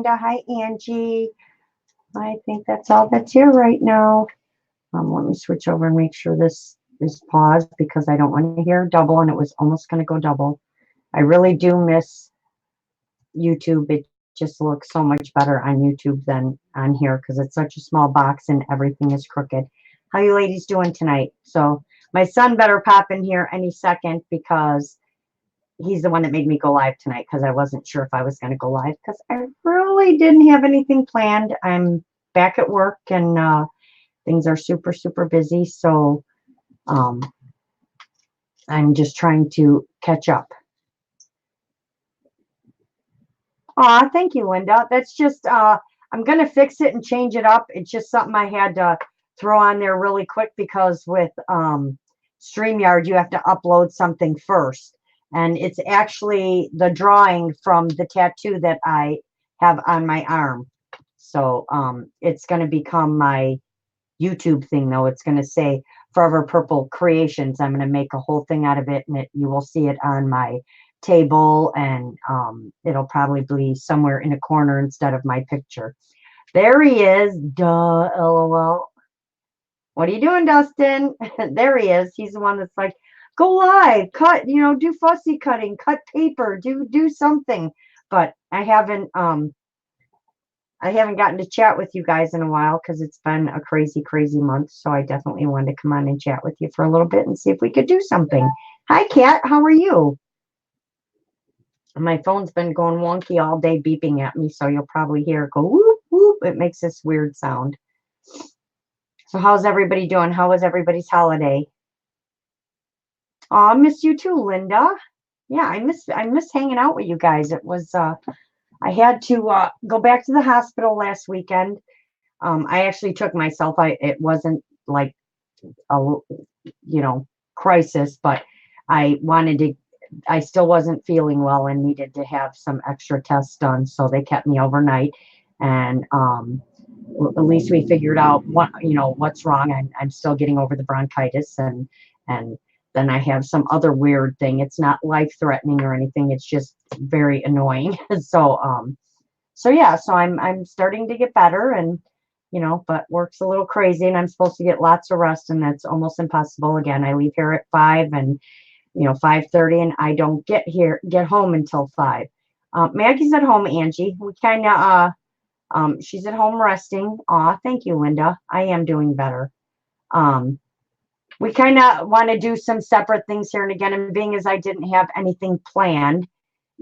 Linda. Hi, Angie. I think that's all that's here right now. Let me switch over and make sure this is paused because I don't want to hear double, and it was almost going to go double. I really do miss YouTube. It just looks so much better on YouTube than on here because it's such a small box and everything is crooked. How you ladies doing tonight? So my son better pop in here any second because he's the one that made me go live tonight because I wasn't sure if I was going to go live because I really didn't have anything planned. I'm back at work and things are super, super busy. So I'm just trying to catch up. Aw, thank you, Linda. That's just, I'm going to fix it and change it up. It's just something I had to throw on there really quick because with StreamYard, you have to upload something first. And it's actually the drawing from the tattoo that I have on my arm. So it's going to become my YouTube thing, though. It's going to say Forever Purple Creations. I'm going to make a whole thing out of it, and you will see it on my table, and it'll probably be somewhere in a corner instead of my picture. There he is. Duh, LOL. What are you doing, Dustin? There he is. He's the one that's like, go live, cut, do fussy cutting, cut paper, do something. But I haven't gotten to chat with you guys in a while because it's been a crazy, crazy month. So I definitely wanted to come on and chat with you for a little bit and see if we could do something. Hi, Kat. How are you? My phone's been going wonky all day, beeping at me. So you'll probably hear it go whoop, whoop. It makes this weird sound. So how's everybody doing? How was everybody's holiday? Oh, I miss you too, Linda. Yeah, I miss hanging out with you guys. It was I had to go back to the hospital last weekend. I actually took myself. It wasn't like a crisis, but I still wasn't feeling well and needed to have some extra tests done. So they kept me overnight, and at least we figured out what's wrong. I'm still getting over the bronchitis, and then I have some other weird thing. It's not life-threatening or anything. It's just very annoying. So yeah, so I'm starting to get better, and but work's a little crazy, and I'm supposed to get lots of rest, and that's almost impossible. Again, I leave here at 5 and 5:30, and I don't get home until 5. Maggie's at home, Angie. We kind of she's at home resting. Aw, thank you, Linda. I am doing better. We kind of want to do some separate things here and again, and being as I didn't have anything planned,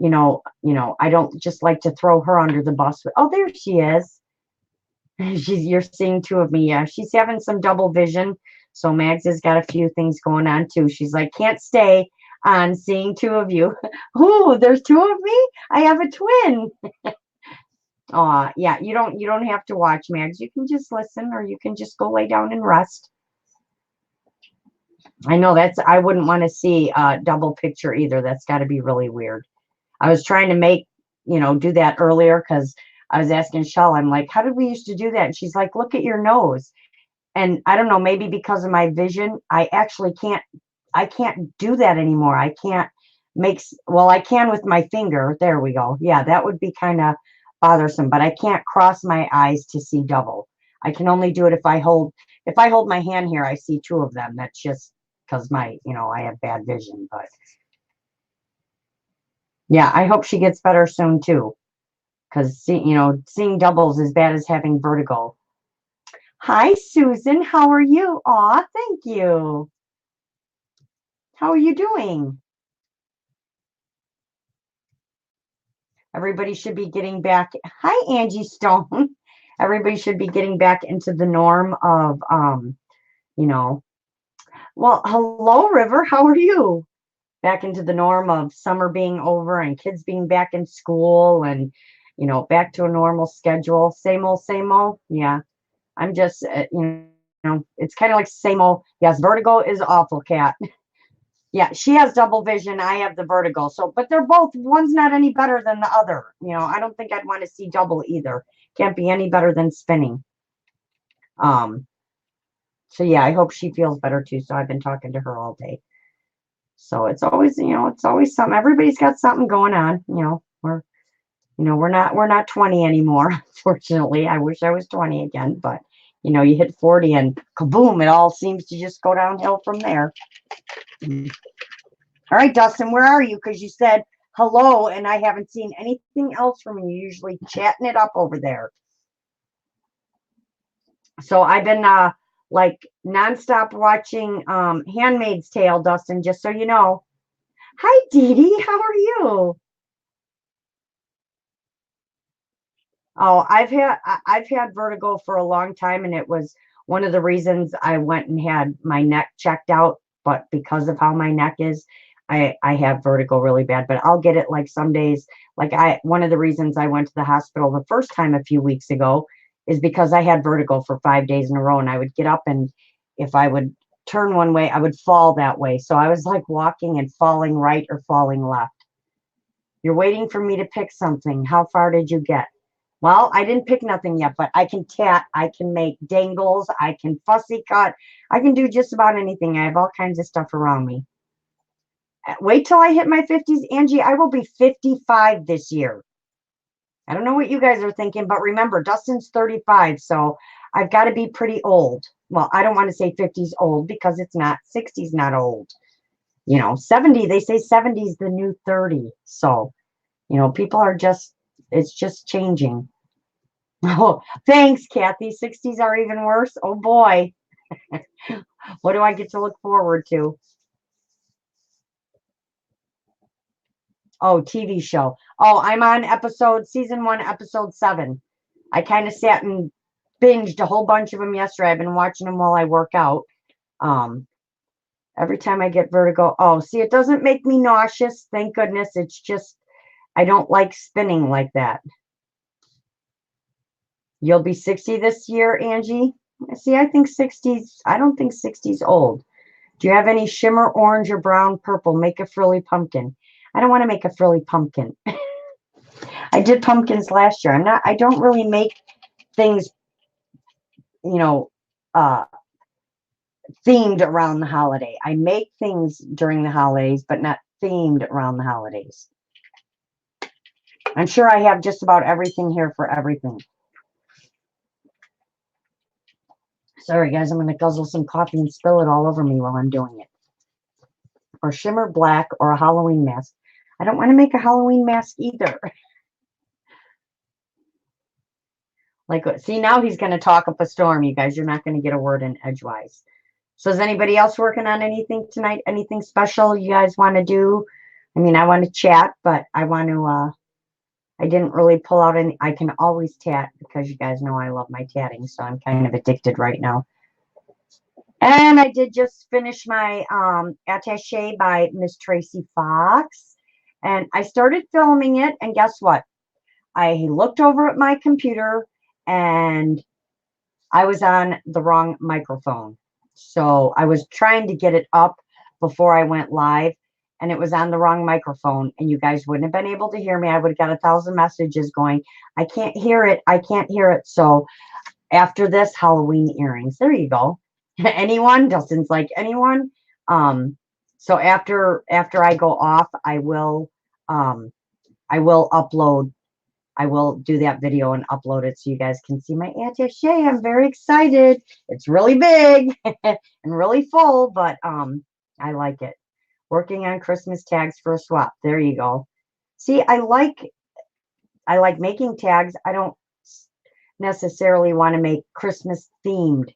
I don't just like to throw her under the bus. Oh, there she is. You're seeing two of me. Yeah, she's having some double vision. So Mags has got a few things going on too. She's like, can't stay on seeing two of you. Ooh, there's two of me. I have a twin. Yeah, you don't have to watch, Mags. You can just listen, or you can just go lay down and rest. I know I wouldn't want to see a double picture either. That's got to be really weird. I was trying to do that earlier because I was asking Shell, I'm like, how did we used to do that? And she's like, look at your nose. And I don't know, maybe because of my vision, I can't do that anymore. I can't I can with my finger. There we go. Yeah, that would be kind of bothersome, but I can't cross my eyes to see double. I can only do it if I hold my hand here, I see two of them. That's just because I have bad vision, but yeah, I hope she gets better soon too. Because seeing doubles is as bad as having vertigo. Hi, Susan. How are you? Aw, thank you. How are you doing? Everybody should be getting back. Hi, Angie Stone. Everybody should be getting back into the norm of, well, hello, River. How are you? Back into the norm of summer being over and kids being back in school and, back to a normal schedule. Same old, same old. Yeah. I'm just, it's kind of like same old. Yes, vertigo is awful, Kat. Yeah, she has double vision. I have the vertigo. So, but they're both, one's not any better than the other. I don't think I'd want to see double either. Can't be any better than spinning. So yeah, I hope she feels better too. So I've been talking to her all day. So it's always, it's always something. Everybody's got something going on. You know, we're not 20 anymore, unfortunately. I wish I was 20 again, but you know, you hit 40 and kaboom, it all seems to just go downhill from there. All right, Dustin, where are you? Because you said hello and I haven't seen anything else from you. You're usually chatting it up over there. So I've been like nonstop watching Handmaid's Tale, Dustin, just so you know. Hi, Dee Dee, how are you? Oh, I've had vertigo for a long time, and it was one of the reasons I went and had my neck checked out. But because of how my neck is, I have vertigo really bad. But I'll get it like some days. Like one of the reasons I went to the hospital the first time a few weeks ago is because I had vertigo for 5 days in a row, and I would get up and if I would turn one way, I would fall that way. So I was like walking and falling right or falling left. You're waiting for me to pick something. How far did you get? Well, I didn't pick nothing yet, but I can tat, I can make dangles, I can fussy cut, I can do just about anything. I have all kinds of stuff around me. Wait till I hit my 50s, Angie. I will be 55 this year. I don't know what you guys are thinking, but remember, Dustin's 35, so I've got to be pretty old. Well, I don't want to say 50's old because it's not. 60's not old. You know, 70, they say 70's the new 30. So, you know, people are just, it's just changing. Oh, thanks, Kathy. 60's are even worse. Oh boy. What do I get to look forward to? Oh, TV show. Oh, I'm on season 1, episode 7. I kind of sat and binged a whole bunch of them yesterday. I've been watching them while I work out. Um, every time I get vertigo. Oh, see, it doesn't make me nauseous. Thank goodness. It's just, I don't like spinning like that. You'll be 60 this year, Angie? See, I don't think 60's old. Do you have any shimmer orange or brown purple? Make a frilly pumpkin. I don't want to make a frilly pumpkin. I did pumpkins last year. I don't really make things, you know, uh, themed around the holiday. I make things during the holidays, but not themed around the holidays. I'm sure I have just about everything here for everything. Sorry, guys, I'm going to guzzle some coffee and spill it all over me while I'm doing it. Or shimmer black or a Halloween mask. I don't want to make a Halloween mask either. Like, see, now he's going to talk up a storm, you guys. You're not going to get a word in edgewise. So is anybody else working on anything tonight? Anything special you guys want to do? I mean, I want to chat, but I want to, I didn't really pull out any. I can always tat because you guys know I love my tatting, so I'm kind of addicted right now. And I did just finish my attaché by Miss Tracy Fox. And I started filming it, and guess what? I looked over at my computer, and I was on the wrong microphone. So I was trying to get it up before I went live, and it was on the wrong microphone, and you guys wouldn't have been able to hear me. I would have got 1,000 messages going, I can't hear it. I can't hear it. So after this, Halloween earrings. There you go. Anyone? Dustin's like, anyone? So after I go off, I will upload. I will do that video and upload it so you guys can see my attaché. I'm very excited. It's really big and really full, but I like it. Working on Christmas tags for a swap. There you go. See, I like making tags. I don't necessarily want to make Christmas themed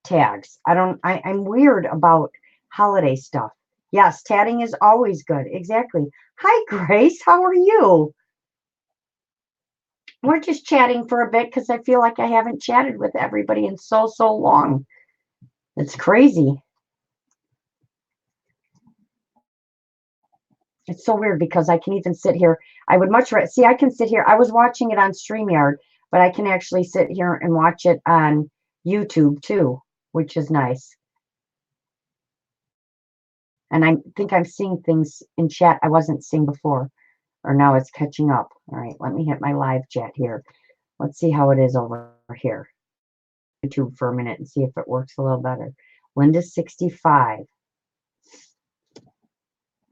tags. I'm weird about holiday stuff. Yes, tatting is always good. Exactly. Hi, Grace. How are you? We're just chatting for a bit because I feel like I haven't chatted with everybody in so long. It's crazy. It's so weird because I can even sit here. I would much rather see. I can sit here. I was watching it on StreamYard, but I can actually sit here and watch it on YouTube too, which is nice. And I think I'm seeing things in chat I wasn't seeing before, or now it's catching up. All right, let me hit my live chat here. Let's see how it is over here. YouTube for a minute and see if it works a little better. Linda's 65.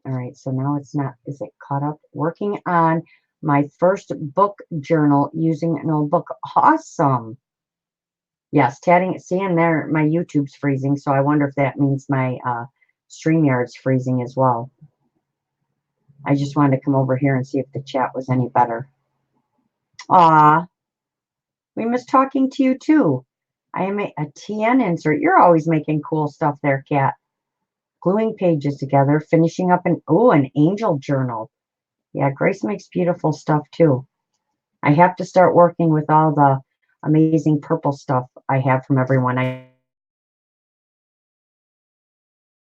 All right, so now it's not, is it caught up? Working on My first book journal using an old book. Awesome. Yes, tatting. Seeing there, my YouTube's freezing, so I wonder if that means my StreamYard's freezing as well. I just wanted to come over here and see if the chat was any better. Aw, we miss talking to you too. I am a TN insert. You're always making cool stuff there, Kat. Gluing pages together, finishing up an angel journal. Yeah, Grace makes beautiful stuff too. I have to start working with all the amazing purple stuff I have from everyone.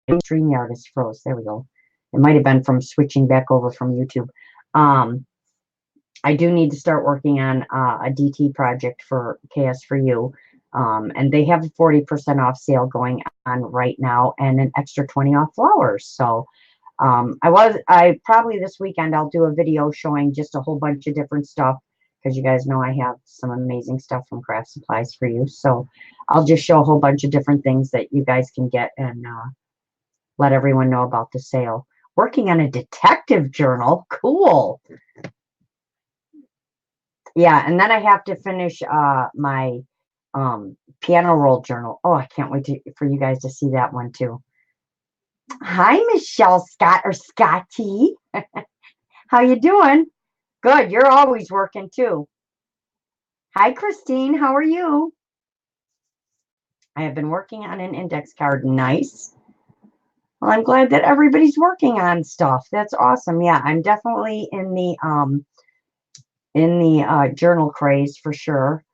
StreamYard is froze. There we go. It might have been from switching back over from YouTube. I do need to start working on a DT project for KS for You. And they have a 40% off sale going on right now and an extra 20 off flowers. So I probably this weekend I'll do a video showing just a whole bunch of different stuff, because you guys know I have some amazing stuff from Craft Supplies for You. So I'll just show a whole bunch of different things that you guys can get and let everyone know about the sale. Working on a detective journal. Cool. Yeah, and then I have to finish my piano roll journal. Oh, I can't wait for you guys to see that one too. Hi, Michelle Scott or Scotty. How you doing? Good. You're always working too. Hi, Christine. How are you? I have been working on an index card. Nice. Well, I'm glad that everybody's working on stuff. That's awesome. Yeah, I'm definitely in the journal craze for sure.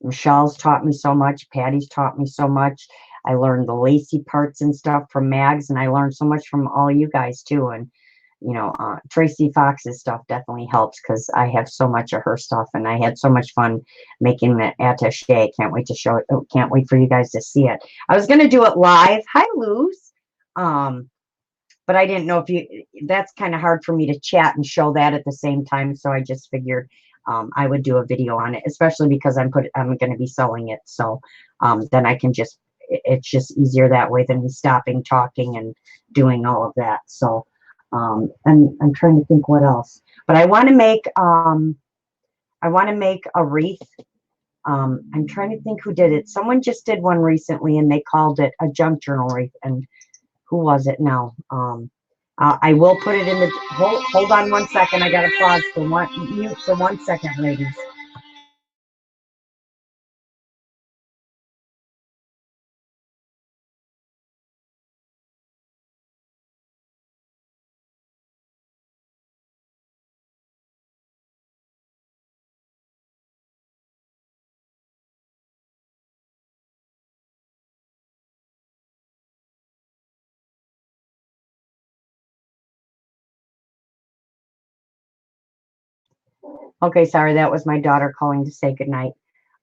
Michelle's taught me so much. Patty's taught me so much. I learned the lacy parts and stuff from Mags, and I learned so much from all you guys too. And Tracy Fox's stuff definitely helps because I have so much of her stuff, and I had so much fun making the attaché. Can't wait to show it. Oh, can't wait for you guys to see it. I was gonna do it live. Hi, Luz. But I didn't know if you. That's kind of hard for me to chat and show that at the same time. So I just figured I would do a video on it, especially because I'm going to be selling it. So then I can just. It's just easier that way than me stopping talking and doing all of that. So. And I'm trying to think what else, but I want to make a wreath. I'm trying to think who did it. Someone just did one recently and they called it a junk journal wreath. And who was it now? I will put it in the, hold on 1 second. I got to pause for mute for 1 second, ladies. Okay, sorry, that was my daughter calling to say goodnight.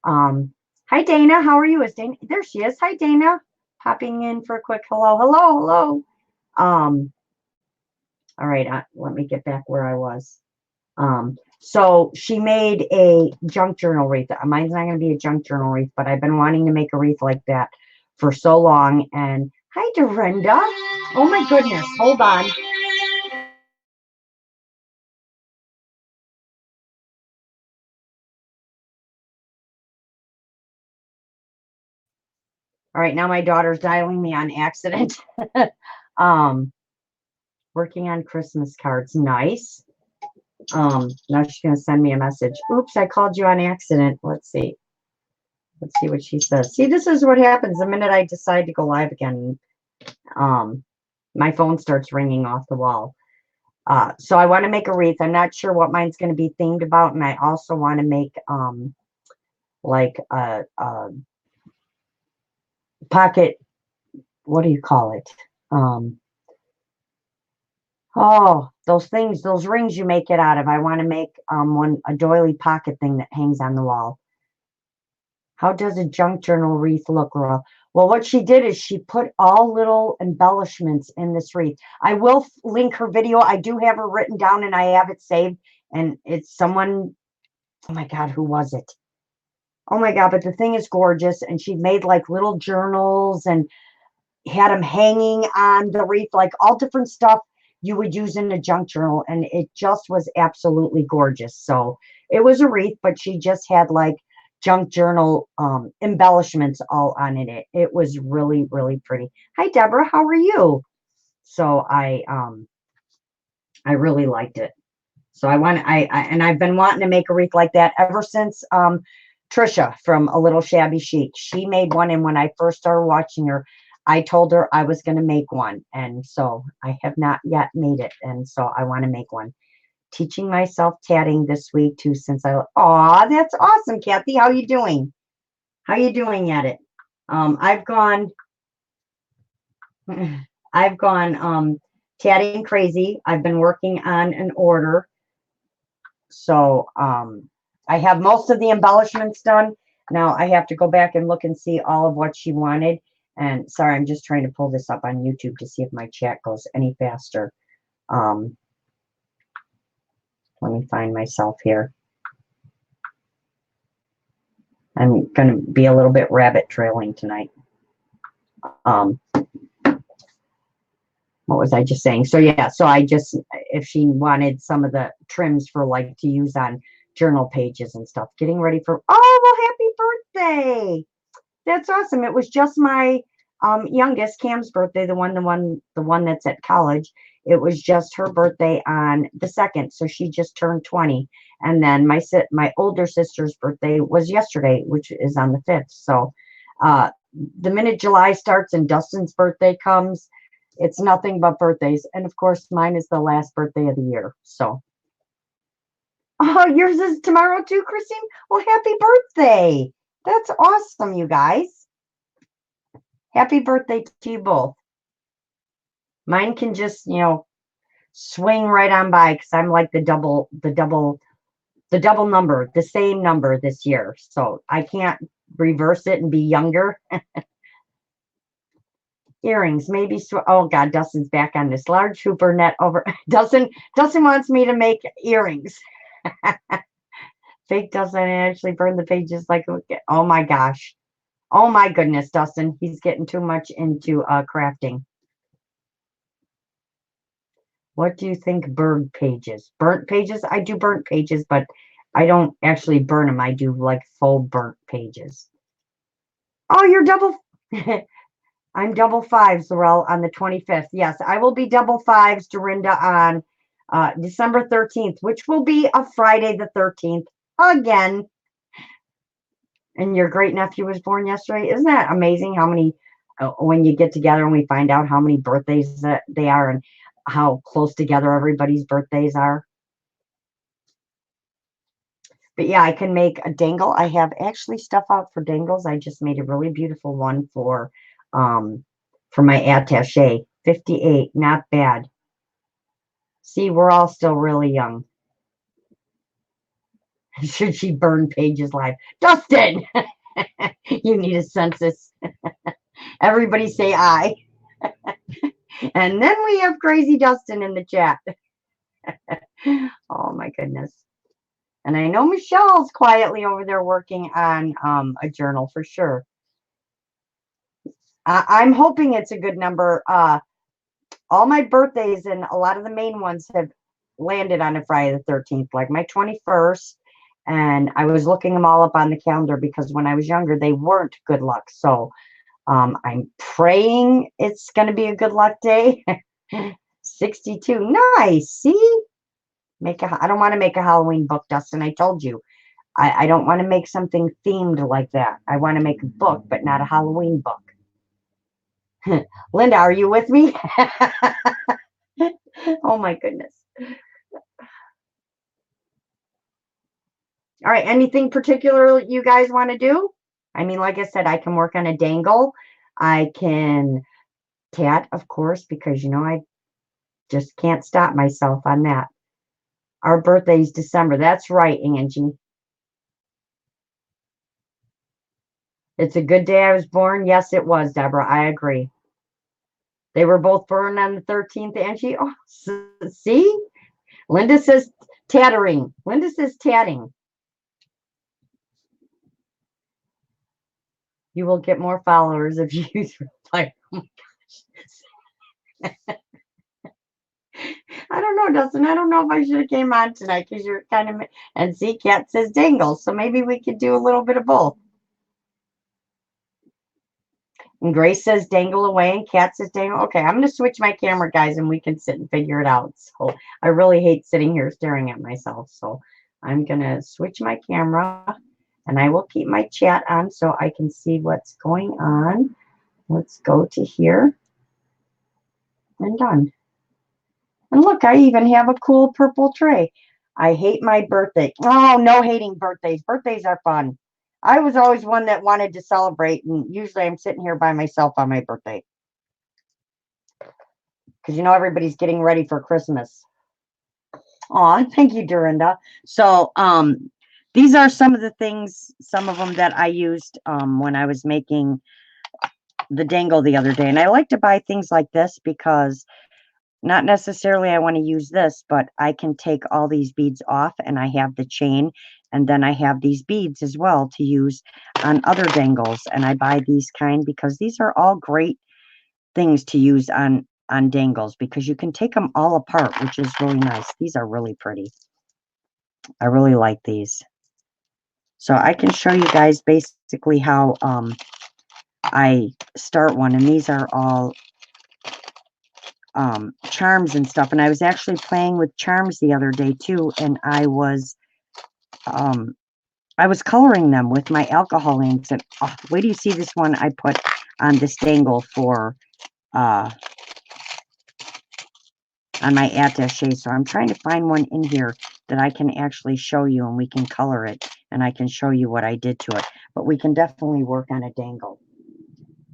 Hi, Dana. How are you? Is Dana? There she is. Hi, Dana. Popping in for a quick hello, hello, hello. All right, let me get back where I was. So she made a junk journal wreath. Mine's not going to be a junk journal wreath, but I've been wanting to make a wreath like that for so long. And hi, Dorinda. Oh my goodness. Hold on. All right, now my daughter's dialing me on accident. Working on Christmas cards. Nice. Now she's going to send me a message. Oops, I called you on accident. Let's see. Let's see what she says. See, this is what happens the minute I decide to go live again. My phone starts ringing off the wall. So I want to make a wreath. I'm not sure what mine's going to be themed about. And I also want to make like a pocket, what do you call it? Those things, those rings you make it out of. I want to make a doily pocket thing that hangs on the wall. How does a junk journal wreath look, Laura? Well, what she did is she put all little embellishments in this wreath. I will link her video. I do have her written down and I have it saved. And it's someone, oh my God, who was it? Oh my God, but the thing is gorgeous. And she made like little journals and had them hanging on the wreath, like all different stuff. you would use in a junk journal, and it just was absolutely gorgeous. So it was a wreath, but she just had like junk journal embellishments all on it. It was really, really pretty. Hi, Deborah, how are you? So I really liked it. So and I've been wanting to make a wreath like that ever since Trisha from A Little Shabby Chic. She made one, and when I first started watching her, I told her I was going to make one, and so I have not yet made it, and so I want to make one. Teaching myself tatting this week too, since aw, that's awesome, Kathy. How you doing? How you doing at it? I've gone I've gone tatting crazy. I've been working on an order. So I have most of the embellishments done. Now I have to go back and look and see all of what she wanted. And sorry, I'm just trying to pull this up on YouTube to see if my chat goes any faster. Let me find myself here. I'm going to be a little bit rabbit trailing tonight. What was I just saying? So yeah, so if she wanted some of the trims for like to use on journal pages and stuff, getting ready for, oh, well, happy birthday. That's awesome. It was just my youngest, Cam's birthday, the one that's at college. It was just her birthday on the 2nd, so she just turned 20. And then my older sister's birthday was yesterday, which is on the 5th. So the minute July starts and Dustin's birthday comes, it's nothing but birthdays. And of course, mine is the last birthday of the year. So, oh, yours is tomorrow too, Christine? Well, happy birthday. That's awesome, you guys. Happy birthday to you both. Mine can just, swing right on by because I'm like the double number, the same number this year. So I can't reverse it and be younger. Earrings, maybe. Oh God, Dustin's back on this large hooper net over. Dustin wants me to make earrings. Fake Dustin actually burned the pages like, oh my gosh. Oh my goodness, Dustin, he's getting too much into crafting. What do you think bird pages? Burnt pages? I do burnt pages, but I don't actually burn them. I do like full burnt pages. Oh, you're double. I'm double fives, Laurel, on the 25th. Yes, I will be double fives, Dorinda, on December 13th, which will be a Friday the 13th again. And your great nephew was born yesterday. Isn't that amazing how many, when you get together and we find out how many birthdays that they are and how close together everybody's birthdays are? But yeah, I can make a dangle. I have actually stuff out for dangles. I just made a really beautiful one for my attaché. 58, not bad. See, we're all still really young. Should she burn pages live? Dustin, you need a census. Everybody say I. And then we have crazy Dustin in the chat. Oh my goodness. And I know Michelle's quietly over there working on a journal for sure. I'm hoping it's a good number. All my birthdays and a lot of the main ones have landed on a Friday the 13th, like my 21st. And I was looking them all up on the calendar because when I was younger, they weren't good luck. So I'm praying it's going to be a good luck day. 62. Nice. See? I don't want to make a Halloween book, Dustin. I told you. I don't want to make something themed like that. I want to make a book, but not a Halloween book. Linda, are you with me? Oh my goodness. All right. Anything particular you guys want to do? I mean, like I said, I can work on a dangle. I can tat, of course, because, I just can't stop myself on that. Our birthday's December. That's right, Angie. It's a good day I was born. Yes, it was, Deborah. I agree. They were both born on the 13th, Angie. Oh, see? Linda says tattering. Linda says tatting. You will get more followers if you use reply. Oh my gosh. I don't know, Dustin. I don't know if I should have came on tonight because you're kind of, and see, Cat says Dangle. So maybe we could do a little bit of both. And Grace says dangle away and Cat says dangle. Okay, I'm going to switch my camera, guys, and we can sit and figure it out. So I really hate sitting here staring at myself. So I'm going to switch my camera and I will keep my chat on so I can see what's going on. Let's go to here and done. And look, I even have a cool purple tray. I hate my birthday. Oh, no hating birthdays. Birthdays are fun. I was always one that wanted to celebrate, and usually I'm sitting here by myself on my birthday. Because you know everybody's getting ready for Christmas. Aw, thank you, Dorinda. So these are some of the things, some of them that I used when I was making the dangle the other day. And I like to buy things like this because not necessarily I want to use this, but I can take all these beads off and I have the chain, and then I have these beads as well to use on other dangles. And I buy these kind because these are all great things to use on dangles because you can take them all apart, which is really nice. These are really pretty. I really like these. So I can show you guys basically how I start one, and these are all charms and stuff. And I was actually playing with charms the other day too, and I was coloring them with my alcohol inks. And wait do you see this one I put on this dangle for on my attaché. So I'm trying to find one in here that I can actually show you, and we can color it, and I can show you what I did to it. But we can definitely work on a dangle.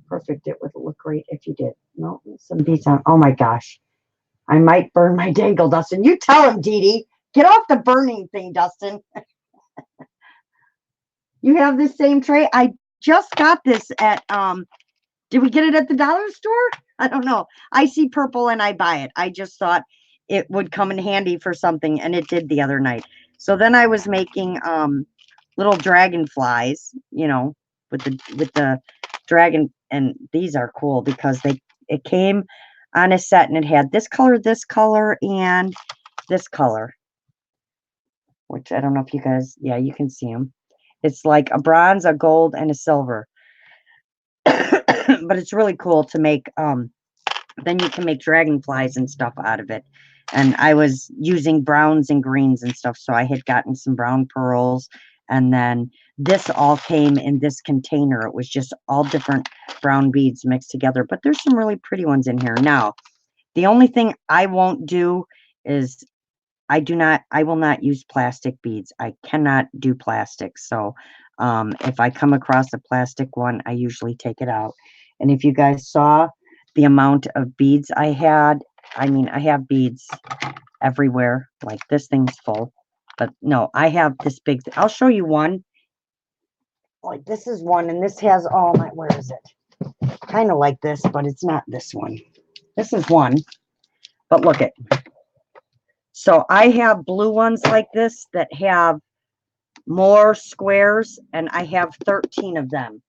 Perfect. It would look great if you did. No, some beads on. Oh my gosh. I might burn my dangle, Dustin. You tell him, Dee Dee. Get off the burning thing, Dustin. You have the same tray? I just got this at, did we get it at the dollar store? I don't know. I see purple and I buy it. I just thought it would come in handy for something, and it did the other night. So then I was making little dragonflies, you know, with the dragon, and these are cool because it came on a set and it had this color, and this color, which I don't know if you guys, yeah, you can see them. It's like a bronze, a gold, and a silver. But it's really cool to make, then you can make dragonflies and stuff out of it. And I was using browns and greens and stuff, so I had gotten some brown pearls, and then this all came in this container. It was just all different brown beads mixed together, but there's some really pretty ones in here. Now, the only thing I won't do is I will not use plastic beads. I cannot do plastic. So if I come across a plastic one, I usually take it out. And if you guys saw the amount of beads I had, I mean, I have beads everywhere. Like this thing's full. But no, I have this big, I'll show you one. Like this is one, and this has all my, where is it? Kind of like this, but it's not this one. This is one. But look at, so I have blue ones like this that have more squares, and I have 13 of them.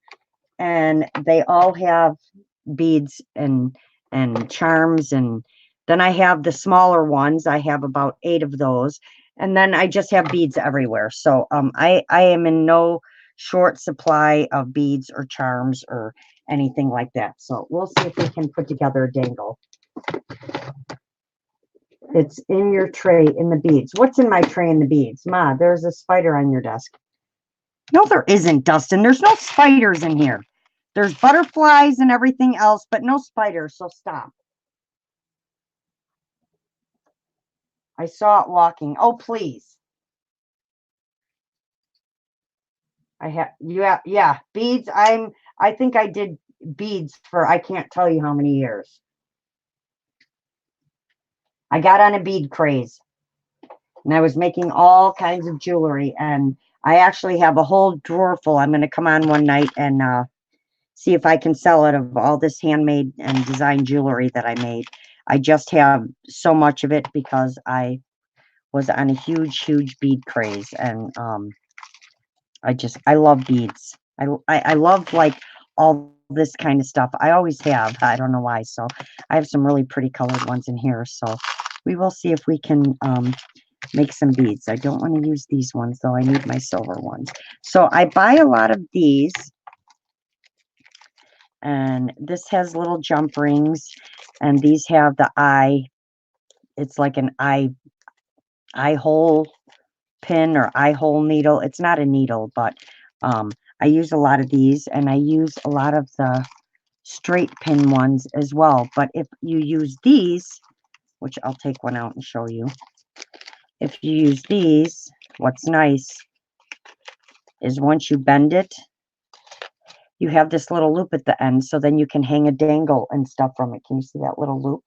And they all have beads and charms, and then I have the smaller ones. I have about 8 of those, and then I just have beads everywhere. So I am in no short supply of beads or charms or anything like that. So we'll see if we can put together a dangle. It's in your tray in the beads. What's in my tray in the beads? Ma, there's a spider on your desk. No, there isn't, Dustin. There's no spiders in here. There's butterflies and everything else, but no spiders, so stop. I saw it walking. Oh, please. I have, yeah, beads. I think I did beads for, I can't tell you how many years. I got on a bead craze, and I was making all kinds of jewelry, and I actually have a whole drawer full. I'm going to come on one night and see if I can sell it, of all this handmade and design jewelry that I made. I just have so much of it because I was on a huge bead craze, and I love beads. I love like all this kind of stuff. I always have. I don't know why. So I have some really pretty colored ones in here. So we will see if we can make some beads. I don't want to use these ones, though. I need my silver ones. So I buy a lot of these. And this has little jump rings. And these have the eye. It's like an eye hole pin or eye hole needle. It's not a needle, but I use a lot of these. And I use a lot of the straight pin ones as well. But if you use these, which I'll take one out and show you. If you use these, what's nice is once you bend it, you have this little loop at the end, so then you can hang a dangle and stuff from it. Can you see that little loop?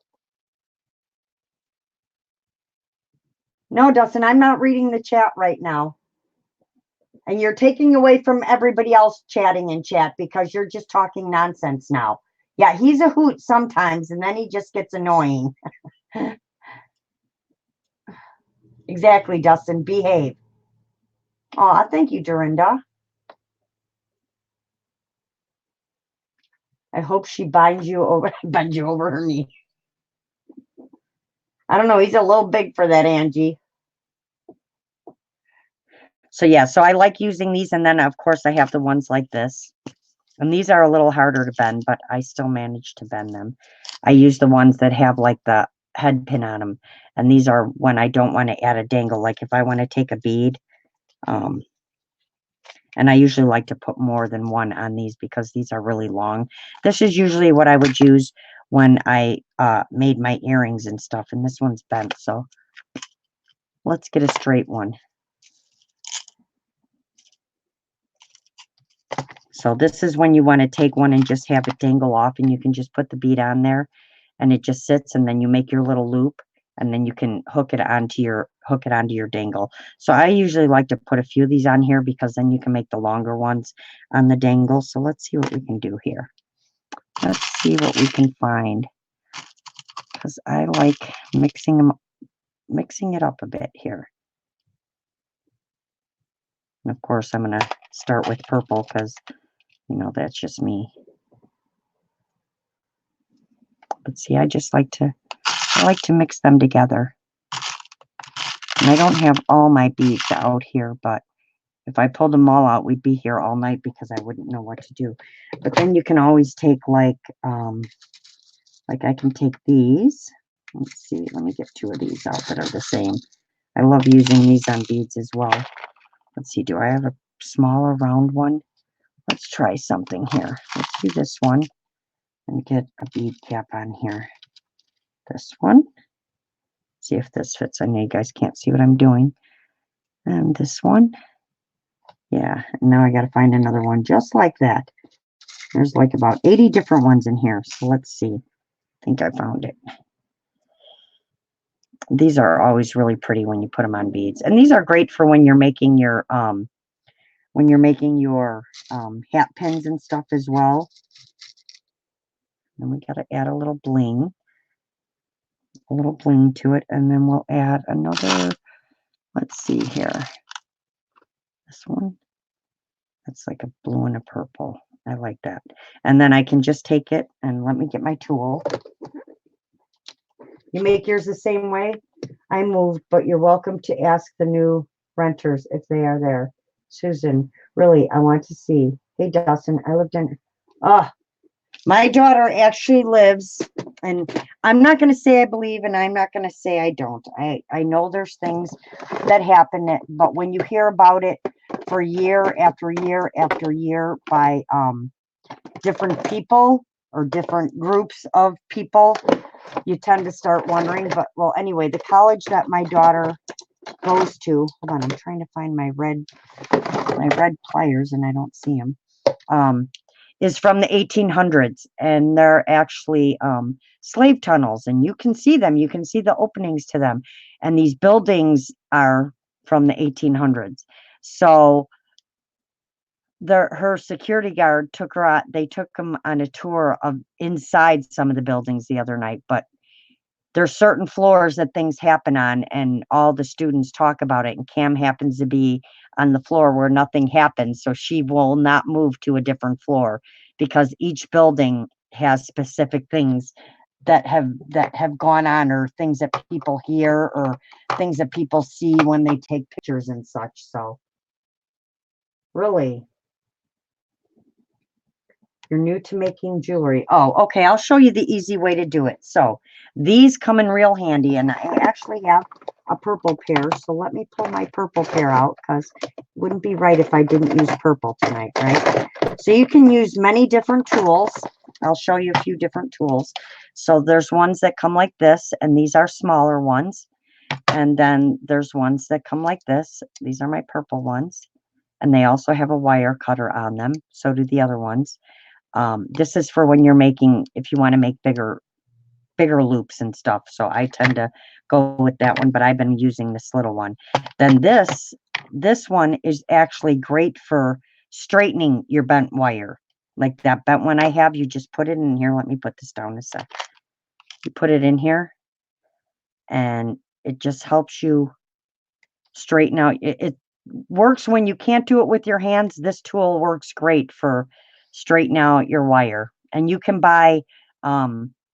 No, Dustin, I'm not reading the chat right now. And you're taking away from everybody else chatting in chat because you're just talking nonsense now. Yeah, he's a hoot sometimes, and then he just gets annoying. Exactly, Dustin. Behave. Oh, thank you, Dorinda. I hope she binds you over her knee. I don't know. He's a little big for that, Angie. So yeah, so I like using these, and then of course I have the ones like this. And these are a little harder to bend, but I still manage to bend them. I use the ones that have like the head pin on them. And these are when I don't want to add a dangle, like if I want to take a bead. And I usually like to put more than one on these because these are really long. This is usually what I would use when I made my earrings and stuff. And this one's bent, so let's get a straight one. So this is when you want to take one and just have it dangle off, and you can just put the bead on there and it just sits, and then you make your little loop, and then you can hook it onto your dangle. So I usually like to put a few of these on here because then you can make the longer ones on the dangle. So let's see what we can do here. Let's see what we can find, because I like mixing it up a bit here. And of course I'm going to start with purple because, you know, that's just me. But see, I like to mix them together. And I don't have all my beads out here, but if I pulled them all out, we'd be here all night because I wouldn't know what to do. But then you can always take like I can take these. Let's see, let me get two of these out that are the same. I love using these on beads as well. Let's see, do I have a smaller round one? Let's try something here. Let's do this one and get a bead cap on here. This one. See if this fits. I know you guys can't see what I'm doing. And this one. Yeah, and now I got to find another one just like that. There's like about 80 different ones in here. So let's see. I think I found it. These are always really pretty when you put them on beads. And these are great for when you're making your hat pins and stuff as well. And we got to add a little bling to it, and then we'll add another. Let's see here. This one. That's like a blue and a purple. I like that. And then I can just take it and let me get my tool. You make yours the same way? I moved, but you're welcome to ask the new renters if they are there. Susan, really, I want to see. Hey, Dustin, I lived in... my daughter actually lives, and I'm not going to say I believe, and I'm not going to say I don't. I know there's things that happen, but when you hear about it for year after year after year by different people or different groups of people, you tend to start wondering. But, well, anyway, the college that my daughter goes to, hold on, I'm trying to find my red pliers, and I don't see them, is from the 1800s, and they're actually slave tunnels, and you can see them. You can see the openings to them, and these buildings are from the 1800s. So her security guard took her out. They took them on a tour of inside some of the buildings the other night, but there's certain floors that things happen on, and all the students talk about it, and Cam happens to be on the floor where nothing happens, so she will not move to a different floor because each building has specific things that have gone on, or things that people hear, or things that people see when they take pictures and such. So really, you're new to making jewelry. Oh, okay. I'll show you the easy way to do it. So these come in real handy, and I actually have a purple pair. So let me pull my purple pair out, because it wouldn't be right if I didn't use purple tonight, right? So you can use many different tools. I'll show you a few different tools. So there's ones that come like this, and these are smaller ones. And then there's ones that come like this. These are my purple ones. And they also have a wire cutter on them. So do the other ones. This is for when you're making, if you want to make bigger loops and stuff. So I tend to go with that one, but I've been using this little one. Then this one is actually great for straightening your bent wire. Like that bent one I have, you just put it in here. Let me put this down a sec. You put it in here, and it just helps you straighten out. It works when you can't do it with your hands. This tool works great for straightening out your wire. And you can buy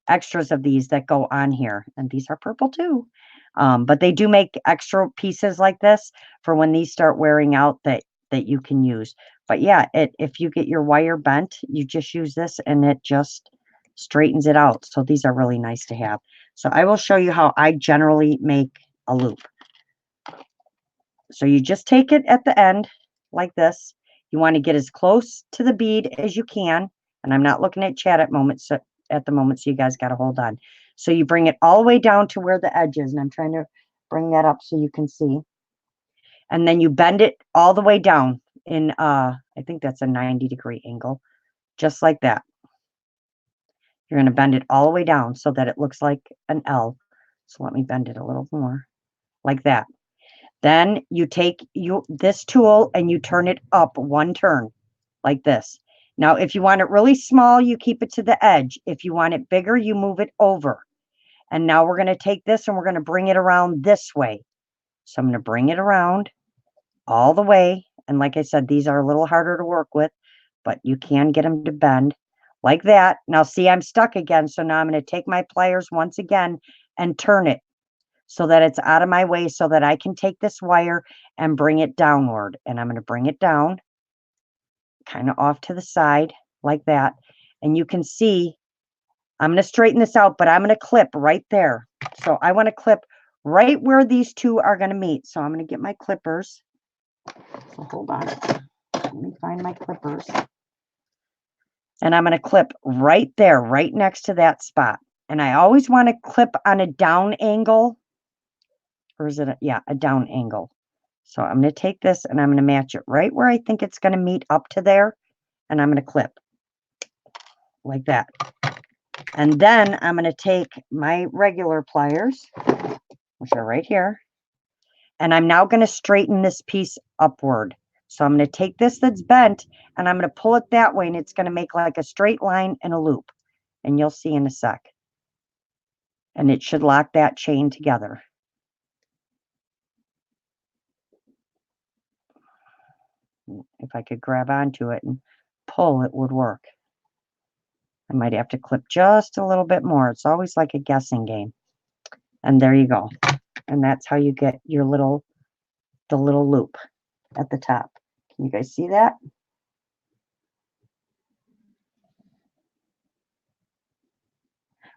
extras of these that go on here. And these are purple too. But they do make extra pieces like this for when these start wearing out, that you can use. But yeah, if you get your wire bent, you just use this and it just straightens it out. So these are really nice to have. So I will show you how I generally make a loop. So you just take it at the end like this. You want to get as close to the bead as you can. And I'm not looking at chat at the moment, so you guys got to hold on. So you bring it all the way down to where the edge is, and I'm trying to bring that up so you can see. And then you bend it all the way down in I think that's a 90-degree angle, just like that. You're going to bend it all the way down so that it looks like an L. So let me bend it a little more, like that. Then you take this tool and you turn it up one turn, like this. Now, if you want it really small, you keep it to the edge. If you want it bigger, you move it over. And now we're going to take this and we're going to bring it around this way. So I'm going to bring it around all the way. And like I said, these are a little harder to work with, but you can get them to bend like that. Now, see, I'm stuck again. So now I'm going to take my pliers once again and turn it so that it's out of my way, so that I can take this wire and bring it downward. And I'm going to bring it down kind of off to the side like that. And you can see I'm going to straighten this out, but I'm going to clip right there. So I want to clip right where these two are going to meet. So I'm going to get my clippers. So hold on. Let me find my clippers. And I'm going to clip right there, right next to that spot. And I always want to clip on a down angle. Or is it a down angle. So I'm going to take this and I'm going to match it right where I think it's going to meet up to there. And I'm going to clip like that. And then I'm going to take my regular pliers, which are right here. And I'm now going to straighten this piece upward. So I'm going to take this that's bent and I'm going to pull it that way. And it's going to make like a straight line and a loop. And you'll see in a sec. And it should lock that chain together. If I could grab onto it and pull, it would work. I might have to clip just a little bit more. It's always like a guessing game. And there you go. And that's how you get your the little loop at the top. Can you guys see that?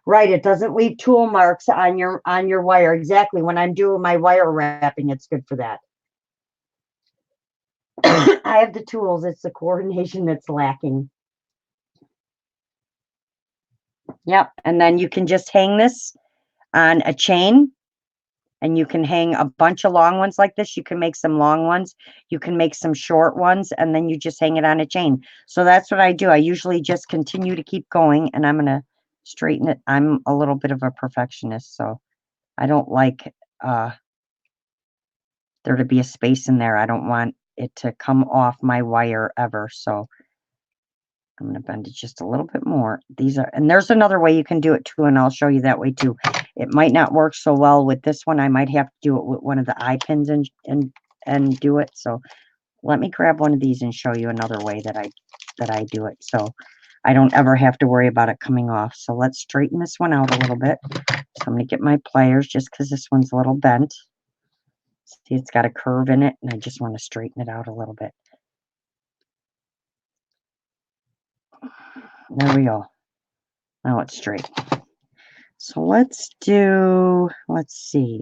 Right, it doesn't leave tool marks on your wire. Exactly. When I'm doing my wire wrapping, it's good for that. I have the tools. It's the coordination that's lacking. Yep. And then you can just hang this on a chain, and you can hang a bunch of long ones like this. You can make some long ones. You can make some short ones, and then you just hang it on a chain. So that's what I do. I usually just continue to keep going, and I'm going to straighten it. I'm a little bit of a perfectionist, so I don't like there to be a space in there. I don't want it to come off my wire ever. So I'm going to bend it just a little bit more. And there's another way you can do it too, and I'll show you that way too. It might not work so well with this one. I might have to do it with one of the eye pins and do it. So let me grab one of these and show you another way that I do it. So I don't ever have to worry about it coming off. So let's straighten this one out a little bit. So I'm going to get my pliers just because this one's a little bent. See, it's got a curve in it, and I just want to straighten it out a little bit. There we go. Now it's straight. So let's see.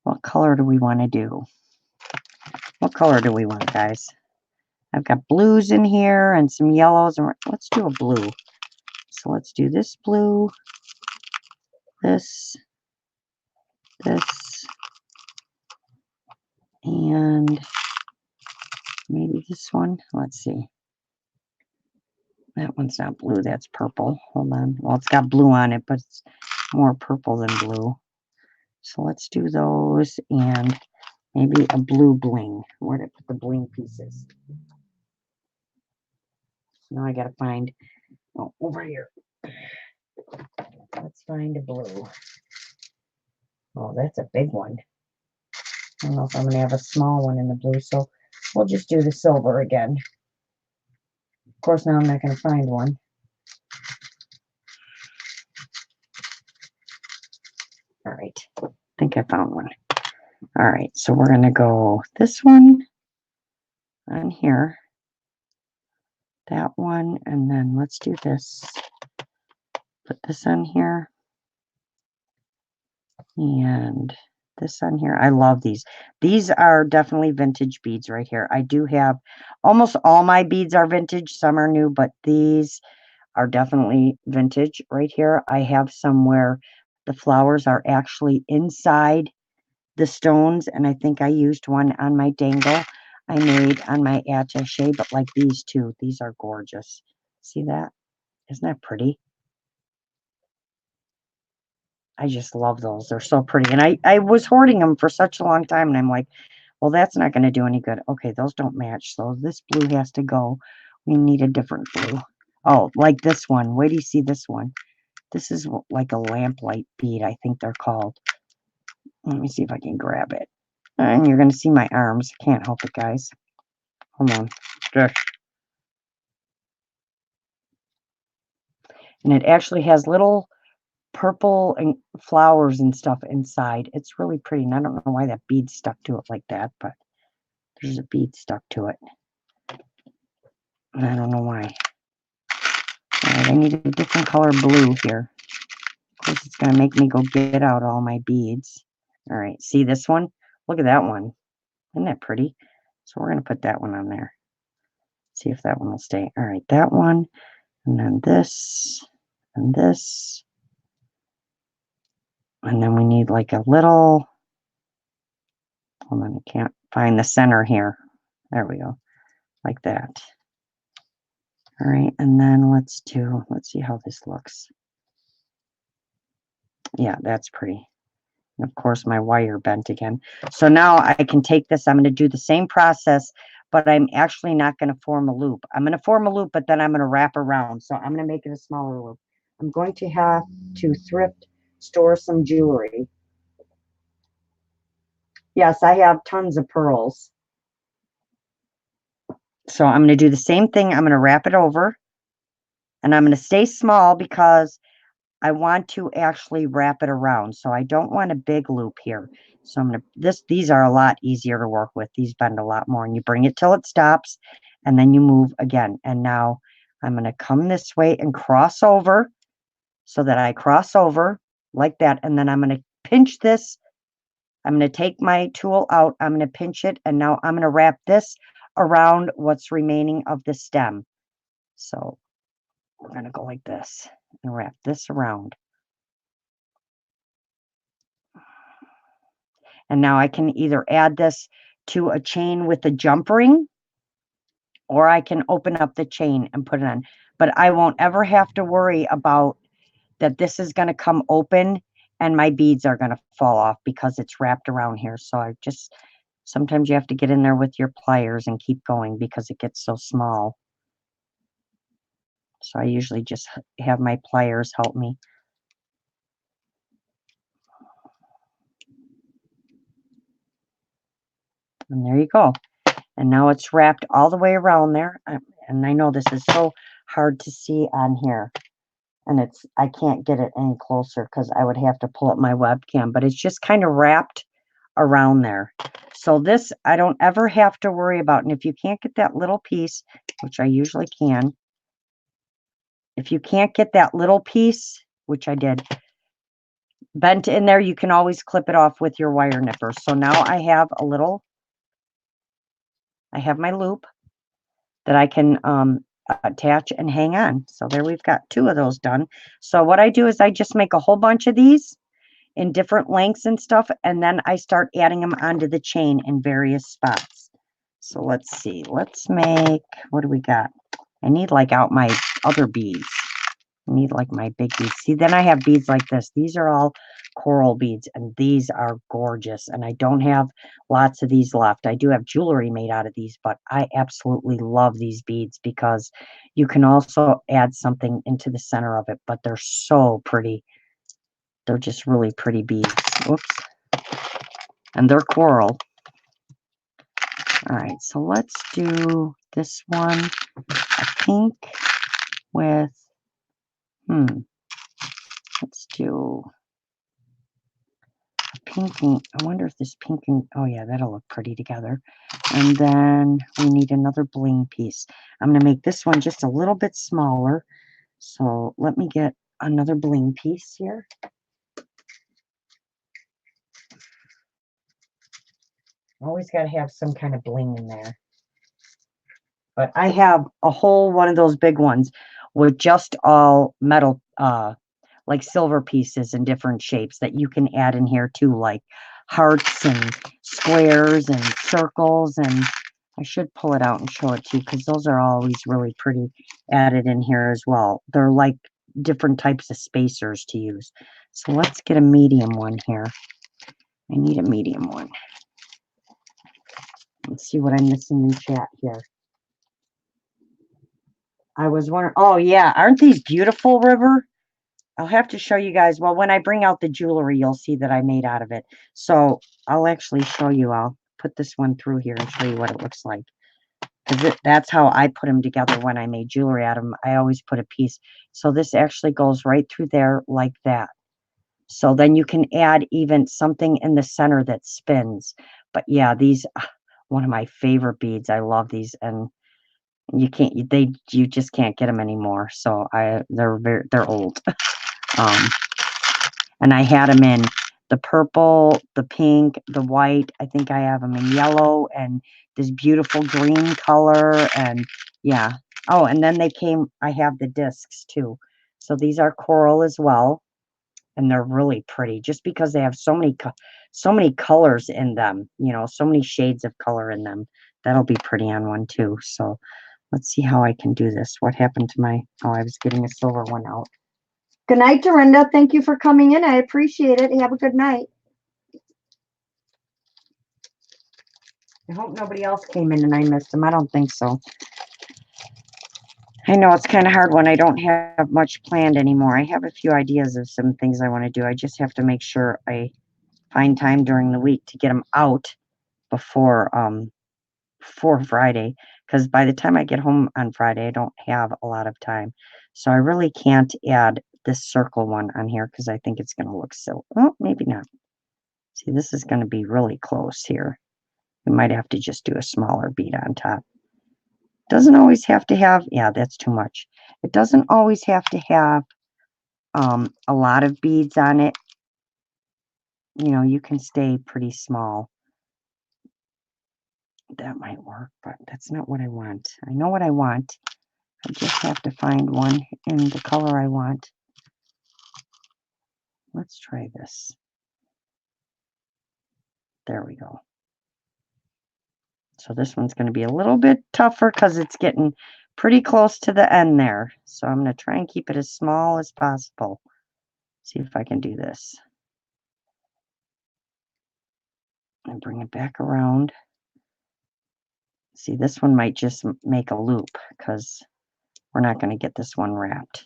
What color do we want to do? What color do we want, guys? I've got blues in here and some yellows, and let's do a blue. So let's do this blue, this, and maybe this one. Let's see. That one's not blue, that's purple. Hold on. Well, it's got blue on it, but it's more purple than blue. So let's do those and maybe a blue bling. Where did I put the bling pieces? Now I gotta find, oh, over here. Let's find a blue. Oh, that's a big one. I don't know if I'm gonna have a small one in the blue, so we'll just do the silver again. Of course, now I'm not gonna find one. All right, I think I found one. All right, so we're gonna go this one on here, that one, and then let's do this. Put this on here, and this on here. I love these. These are definitely vintage beads right here. I do have, almost all my beads are vintage. Some are new, but these are definitely vintage right here. I have some where the flowers are actually inside the stones, and I think I used one on my dangle I made on my attaché, but like these two, these are gorgeous. See that? Isn't that pretty? I just love those. They're so pretty. And I was hoarding them for such a long time, and I'm like, well, that's not going to do any good. Okay, those don't match, so this blue has to go. We need a different blue. Oh, like this one. Wait till you see this one. This is like a lamplight bead, I think they're called. Let me see if I can grab it. And you're going to see my arms. Can't help it, guys. Hold on. And it actually has little purple and flowers and stuff inside. It's really pretty. And I don't know why that bead stuck to it like that, but there's a bead stuck to it. And I don't know why. All right, I need a different color blue here. Of course, it's going to make me go get out all my beads. All right, see this one? Look at that one. Isn't that pretty? So we're going to put that one on there. See if that one will stay. All right, that one. And then this. And this. And then we need like a little, hold on, I can't find the center here. There we go, like that. All right, and then let's see how this looks. Yeah, that's pretty. And of course, my wire bent again. So now I can take this, I'm going to do the same process, but I'm actually not going to form a loop. I'm going to form a loop, but then I'm going to wrap around. So I'm going to make it a smaller loop. I'm going to have to thrift store some jewelry. Yes, I have tons of pearls. So I'm going to do the same thing. I'm going to wrap it over, and I'm going to stay small because I want to actually wrap it around. So I don't want a big loop here. So I'm going to, these are a lot easier to work with. These bend a lot more, and you bring it till it stops, and then you move again. And now I'm going to come this way and cross over so that I cross over like that. And then I'm going to pinch this. I'm going to take my tool out. I'm going to pinch it. And now I'm going to wrap this around what's remaining of the stem. So we're going to go like this and wrap this around. And now I can either add this to a chain with a jump ring, or I can open up the chain and put it on. But I won't ever have to worry about that this is going to come open and my beads are going to fall off because it's wrapped around here. So I just, sometimes you have to get in there with your pliers and keep going because it gets so small. So I usually just have my pliers help me. And there you go. And now it's wrapped all the way around there. And I know this is so hard to see on here. And I can't get it any closer because I would have to pull up my webcam, but it's just kind of wrapped around there. So this, I don't ever have to worry about. And if you can't get that little piece, which I usually can, if you can't get that little piece, which I did, bent in there, you can always clip it off with your wire nipper. So now I have my loop that I can attach and hang on. So there we've got 2 of those done. So what I do is I just make a whole bunch of these in different lengths and stuff, and then I start adding them onto the chain in various spots. So let's see. Let's make, what do we got? I need like out my other beads. I need like my big beads. See, then I have beads like this. These are all coral beads, and these are gorgeous. And I don't have lots of these left. I do have jewelry made out of these, but I absolutely love these beads because you can also add something into the center of it, but they're so pretty. They're just really pretty beads. Whoops. And they're coral. All right, so let's do this one, a pink with, let's do pink. I wonder if this pink and, oh yeah, that'll look pretty together. And then we need another bling piece. I'm going to make this one just a little bit smaller. So let me get another bling piece here. Always got to have some kind of bling in there. But I have a whole one of those big ones with just all metal, like silver pieces in different shapes that you can add in here too, like hearts and squares and circles. And I should pull it out and show it to you because those are always really pretty added in here as well. They're like different types of spacers to use. So let's get a medium one here. I need a medium one. Let's see what I'm missing in chat here. I was wondering, oh yeah, aren't these beautiful, River? I'll have to show you guys. Well, when I bring out the jewelry, you'll see that I made out of it. So I'll actually show you. I'll put this one through here and show you what it looks like. Because that's how I put them together when I made jewelry out of them. I always put a piece. So this actually goes right through there like that. So then you can add even something in the center that spins. But yeah, these, one of my favorite beads. I love these. And you just can't get them anymore. So they're old. And I had them in the purple, the pink, the white. I think I have them in yellow and this beautiful green color. And yeah. Oh, and then I have the discs too. So these are coral as well. And they're really pretty just because they have so many colors in them, so many shades of color in them. That'll be pretty on one too. So let's see how I can do this. What happened to I was getting a silver one out. Good night, Dorinda. Thank you for coming in. I appreciate it. Have a good night. I hope nobody else came in and I missed them. I don't think so. I know it's kind of hard when I don't have much planned anymore. I have a few ideas of some things I want to do. I just have to make sure I find time during the week to get them out before Friday, because by the time I get home on Friday, I don't have a lot of time. So I really can't add this circle one on here because I think it's going to look so, oh, maybe not. See, this is going to be really close here. We might have to just do a smaller bead on top. Doesn't always have to have, yeah, that's too much. It doesn't always have to have a lot of beads on it. You can stay pretty small. That might work, but that's not what I want. I know what I want. I just have to find one in the color I want. Let's try this. There we go. So this one's going to be a little bit tougher because it's getting pretty close to the end there. So I'm going to try and keep it as small as possible. See if I can do this. And bring it back around. See, this one might just make a loop because we're not going to get this one wrapped.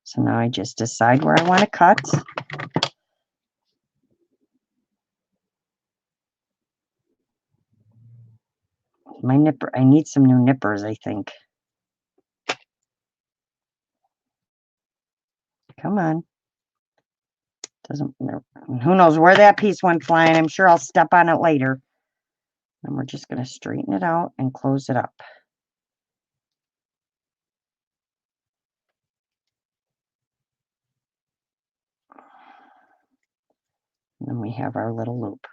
So now I just decide where I want to cut. My nipper, I need some new nippers, I think. Come on. Doesn't, who knows where that piece went flying. I'm sure I'll step on it later. And we're just going to straighten it out and close it up. And then we have our little loop.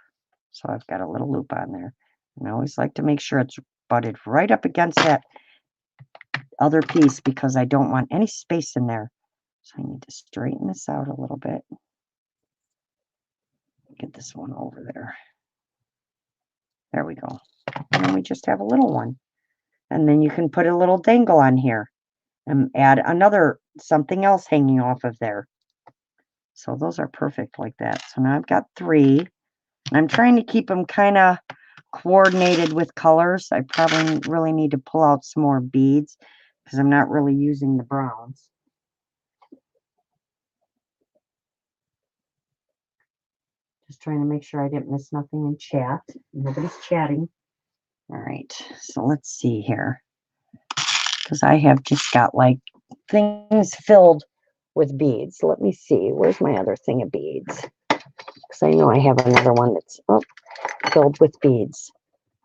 So I've got a little loop on there. And I always like to make sure it's butted right up against that other piece because I don't want any space in there. So I need to straighten this out a little bit. Get this one over there. There we go. And then we just have a little one. And then you can put a little dangle on here and add another something else hanging off of there. So those are perfect like that. So now I've got 3. I'm trying to keep them kind of coordinated with colors. I probably really need to pull out some more beads because I'm not really using the browns. Just trying to make sure I didn't miss nothing in chat. Nobody's chatting. All right, so let's see here. Because I have just got like things filled with beads. Let me see. Where's my other thing of beads? Because I know I have another one that's filled with beads.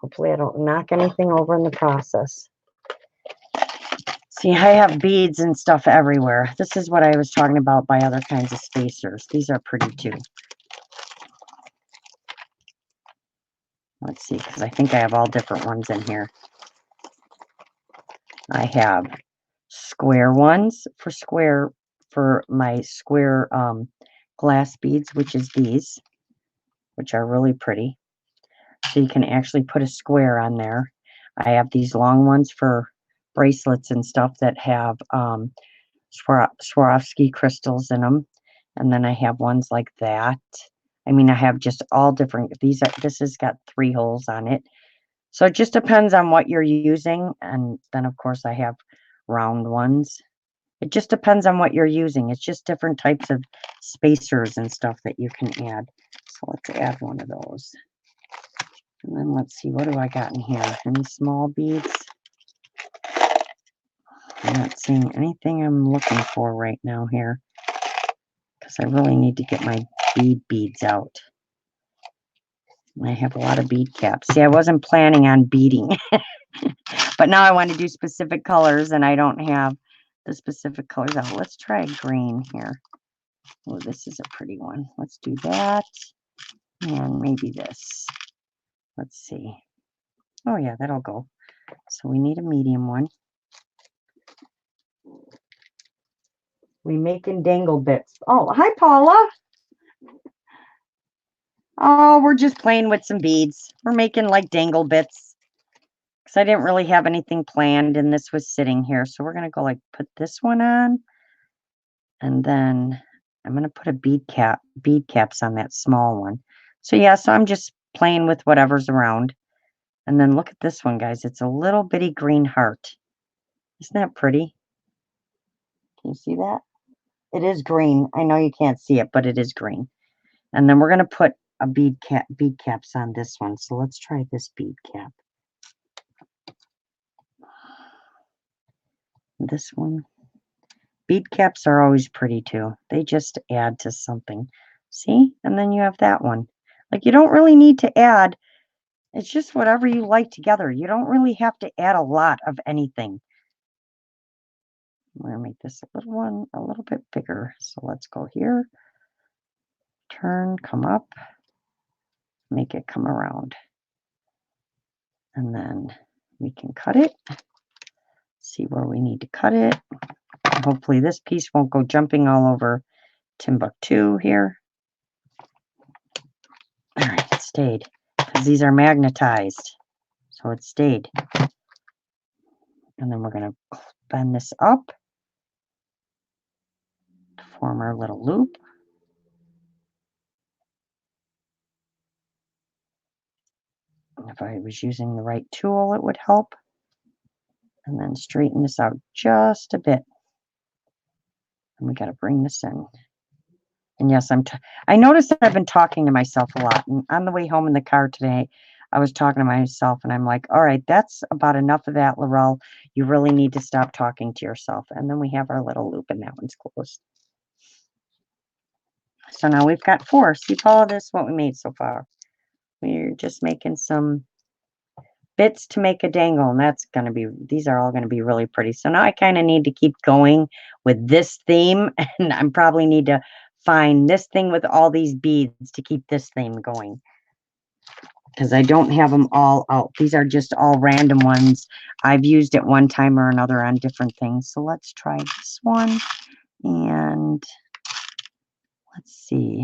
Hopefully I don't knock anything over in the process. See, I have beads and stuff everywhere. This is what I was talking about by other kinds of spacers. These are pretty too. Let's see, because I think I have all different ones in here. I have square ones for my square glass beads, which is these, which are really pretty. So you can actually put a square on there. I have these long ones for bracelets and stuff that have Swarovski crystals in them. And then I have ones like that. I mean, I have just all different, this has got 3 holes on it. So it just depends on what you're using. And then of course I have round ones. It just depends on what you're using. It's just different types of spacers and stuff that you can add. So let's add one of those. And then let's see, what do I got in here? Any small beads? I'm not seeing anything I'm looking for right now here. Because I really need to get my beads out. I have a lot of bead caps. See, I wasn't planning on beading. But now I want to do specific colors and I don't have the specific colors out. Let's try green here. Oh, this is a pretty one. Let's do that. And maybe this. Let's see. Oh yeah, that'll go. So we need a medium one. We making dangle bits. Oh, hi Paula. Oh, we're just playing with some beads. We're making like dangle bits. Because I didn't really have anything planned and this was sitting here. So we're going to go like put this one on. And then I'm going to put a bead caps on that small one. So yeah, so I'm just playing with whatever's around. And then look at this one, guys. It's a little bitty green heart. Isn't that pretty? Can you see that? It is green. I know you can't see it, but it is green. And then we're going to put a bead caps on this one. So let's try this bead cap. This one. Bead caps are always pretty too. They just add to something. See? And then you have that one. Like you don't really need to add. It's just whatever you like together. You don't really have to add a lot of anything. I'm going to make this little one a little bit bigger. So let's go here. Turn, come up. Make it come around. And then we can cut it. See where we need to cut it. Hopefully this piece won't go jumping all over Timbuktu here. All right, it stayed. Because these are magnetized. So it stayed. And then we're going to bend this up to form our little loop. If I was using the right tool, it would help. And then straighten this out just a bit. And we got to bring this in. And yes, I noticed that I've been talking to myself a lot. And on the way home in the car today, I was talking to myself and I'm like, all right, that's about enough of that, Laurel. You really need to stop talking to yourself. And then we have our little loop and that one's closed. So now we've got 4. See, follow this, what we made so far. We're just making some bits to make a dangle, and that's going to be, these are all going to be really pretty. So now I kind of need to keep going with this theme, and I probably need to find this thing with all these beads to keep this theme going, because I don't have them all out. These are just all random ones I've used at one time or another on different things. So let's try this one, and let's see.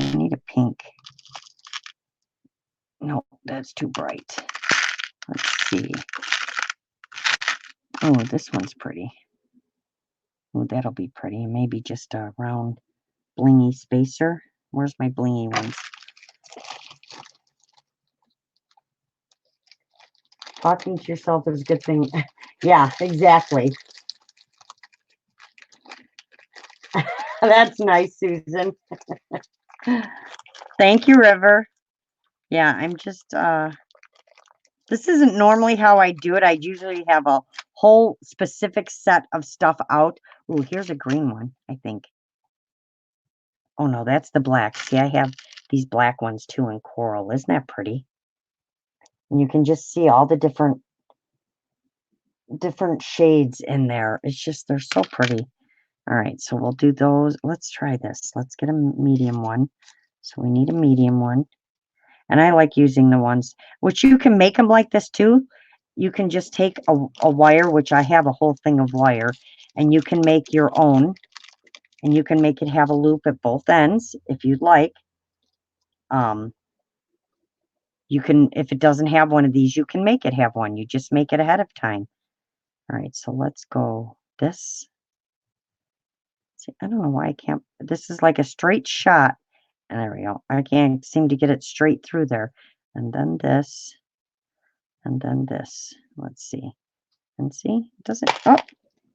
I need a pink. No, that's too bright. Let's see. Oh, this one's pretty. Oh, that'll be pretty. Maybe just a round blingy spacer. Where's my blingy ones? Talking to yourself is a good thing. Yeah, exactly. That's nice, Susan. Thank you, River. Yeah, I'm just, this isn't normally how I do it. I usually have a whole specific set of stuff out. Oh, here's a green one, I think. Oh, no, that's the black. See, I have these black ones, too, in coral. Isn't that pretty? And you can just see all the different shades in there. It's just, they're so pretty. All right, so we'll do those. Let's try this. Let's get a medium one. So we need a medium one. And I like using the ones, which you can make them like this too. You can just take a wire, which I have a whole thing of wire, and you can make your own. And you can make it have a loop at both ends if you'd like. You can, if it doesn't have one of these, you can make it have one. You just make it ahead of time. All right, so let's go this. See, I don't know why I can't. This is like a straight shot. And there we go. I can't seem to get it straight through there. And then this. And then this. Let's see. And see, it doesn't. Oh,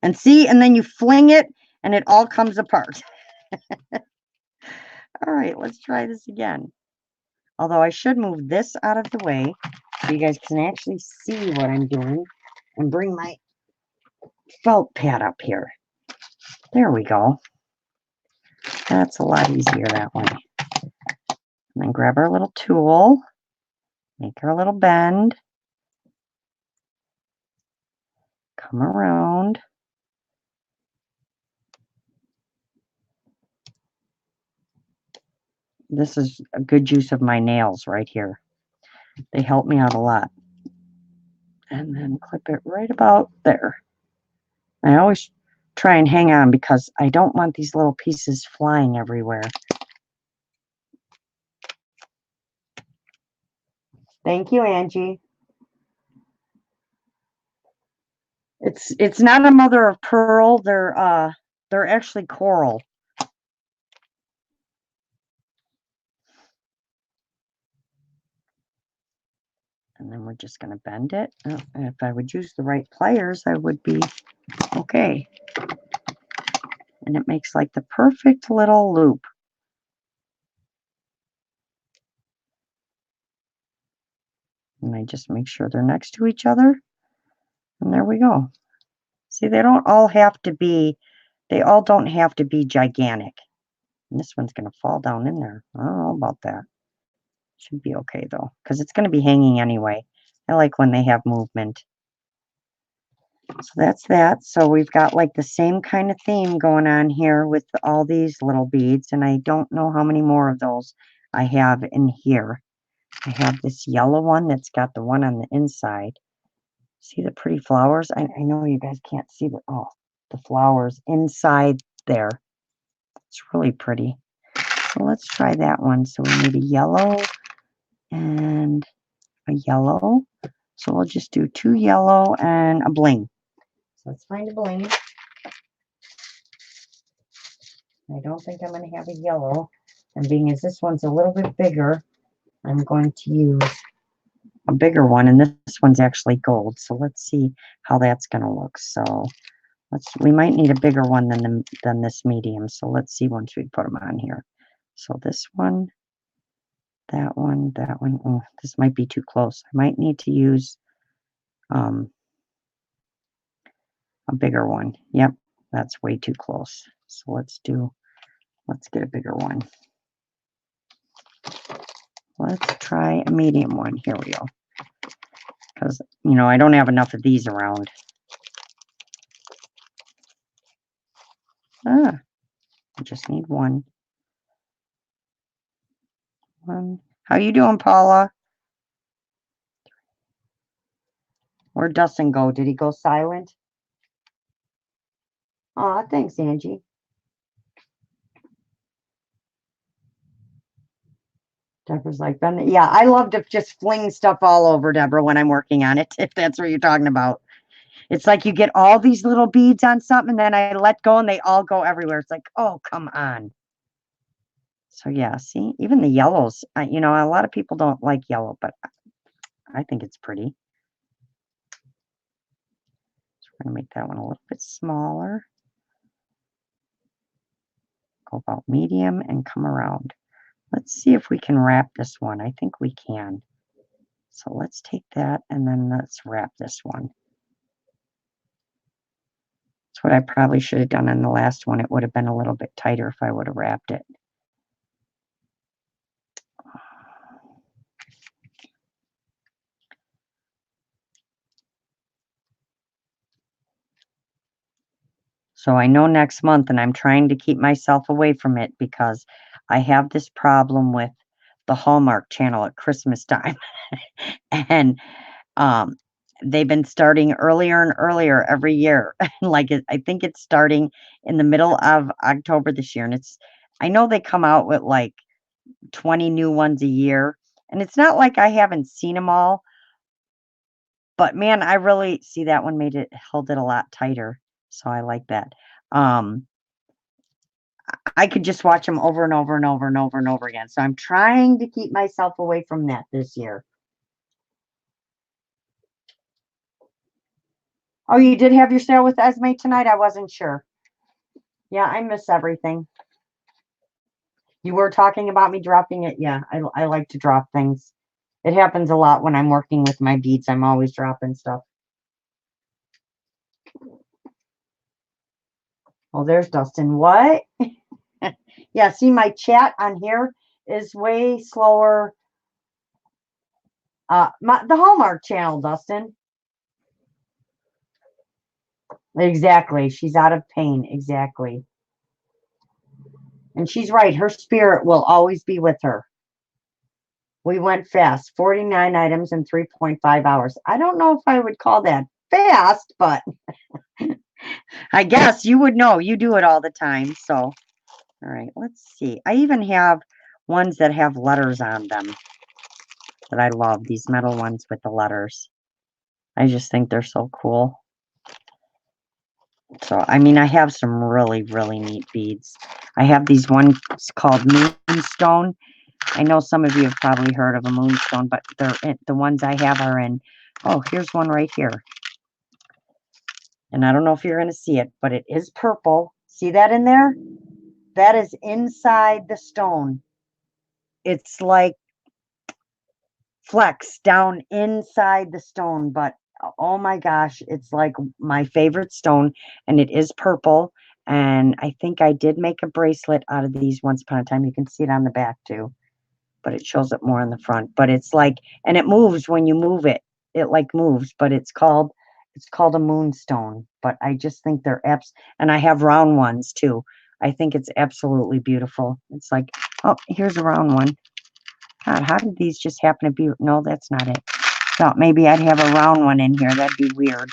and see, and then you fling it, and it all comes apart. All right, let's try this again. Although I should move this out of the way so you guys can actually see what I'm doing, and bring my felt pad up here. There we go. That's a lot easier that way. And then grab our little tool, make our little bend, come around. This is a good use of my nails right here. They help me out a lot. And then clip it right about there. I always try and hang on because I don't want these little pieces flying everywhere. Thank you, Angie. It's not a mother of pearl. They're actually coral. And then we're just going to bend it. Oh, and if I would use the right pliers, I would be okay. And it makes like the perfect little loop. And I just make sure they're next to each other. And there we go. See, they don't all have to be, they all don't have to be gigantic. And this one's going to fall down in there. I don't know about that. Should be okay though, because it's going to be hanging anyway. I like when they have movement. So that's that. So we've got like the same kind of theme going on here with all these little beads. And I don't know how many more of those I have in here. I have this yellow one that's got the one on the inside. See the pretty flowers? I know you guys can't see the flowers inside there. It's really pretty. So let's try that one. So we need a yellow and a yellow. So we'll just do 2 yellow and a bling. So let's find a bling. I don't think I'm going to have a yellow. And being as this one's a little bit bigger, I'm going to use a bigger one. And this one's actually gold. So let's see how that's going to look. So we might need a bigger one than this medium. So let's see once we put them on here. So this one, that one, that one. Oh, this might be too close. I might need to use a bigger one. Yep, that's way too close. So let's do Let's get a bigger one. Let's try a medium one. Here we go. Because, you know, I don't have enough of these around. I just need one. How you doing, Paula? Where'd Dustin go? Did he go silent? Aw, thanks, Angie. Deborah's like, Ben, yeah, I love to just fling stuff all over, Deborah, when I'm working on it, if that's what you're talking about. It's like you get all these little beads on something, and then I let go, and they all go everywhere. It's like, oh, come on. So, yeah, see, even the yellows, you know, a lot of people don't like yellow, but I think it's pretty. So we're going to make that one a little bit smaller. Go about medium and come around. Let's see if we can wrap this one. I think we can. So let's take that and then let's wrap this one. That's what I probably should have done on the last one. It would have been a little bit tighter if I would have wrapped it. So I know next month, and I'm trying to keep myself away from it because I have this problem with the Hallmark Channel at Christmas time. And they've been starting earlier and earlier every year. Like I think it's starting in the middle of October this year. And I know they come out with like 20 new ones a year. And it's not like I haven't seen them all. But man, I really see that one held it a lot tighter. So I like that. I could just watch them over and over and over and over and over again. So I'm trying to keep myself away from that this year. Oh, you did have your sale with Esme tonight? I wasn't sure. Yeah, I miss everything. You were talking about me dropping it. Yeah, I like to drop things. It happens a lot when I'm working with my beads. I'm always dropping stuff. Oh, there's Dustin. What? Yeah, see, my chat on here is way slower. The Hallmark Channel, Dustin. Exactly. She's out of pain. Exactly. And she's right. Her spirit will always be with her. We went fast. 49 items in 3.5 hours. I don't know if I would call that fast, but I guess you would know. You do it all the time. So, all right, let's see. I even have ones that have letters on them that I love. These metal ones with the letters. I just think they're so cool. So, I mean, I have some really, really neat beads. I have these ones called Moonstone. I know some of you have probably heard of a moonstone, but the ones I have are in, oh, here's one right here. And I don't know if you're going to see it, but it is purple. See that in there? That is inside the stone. It's like flecks down inside the stone, but oh my gosh, it's like my favorite stone, and it is purple. And I think I did make a bracelet out of these once upon a time. You can see it on the back too, but it shows it more in the front. But it's like, and it moves when you move it. It like moves, but it's called a moonstone. But I just think they're and I have round ones too. I think it's absolutely beautiful. It's like, oh, here's a round one. God, how did these just happen to be? No, that's not it. Thought maybe I'd have a round one in here. That'd be weird.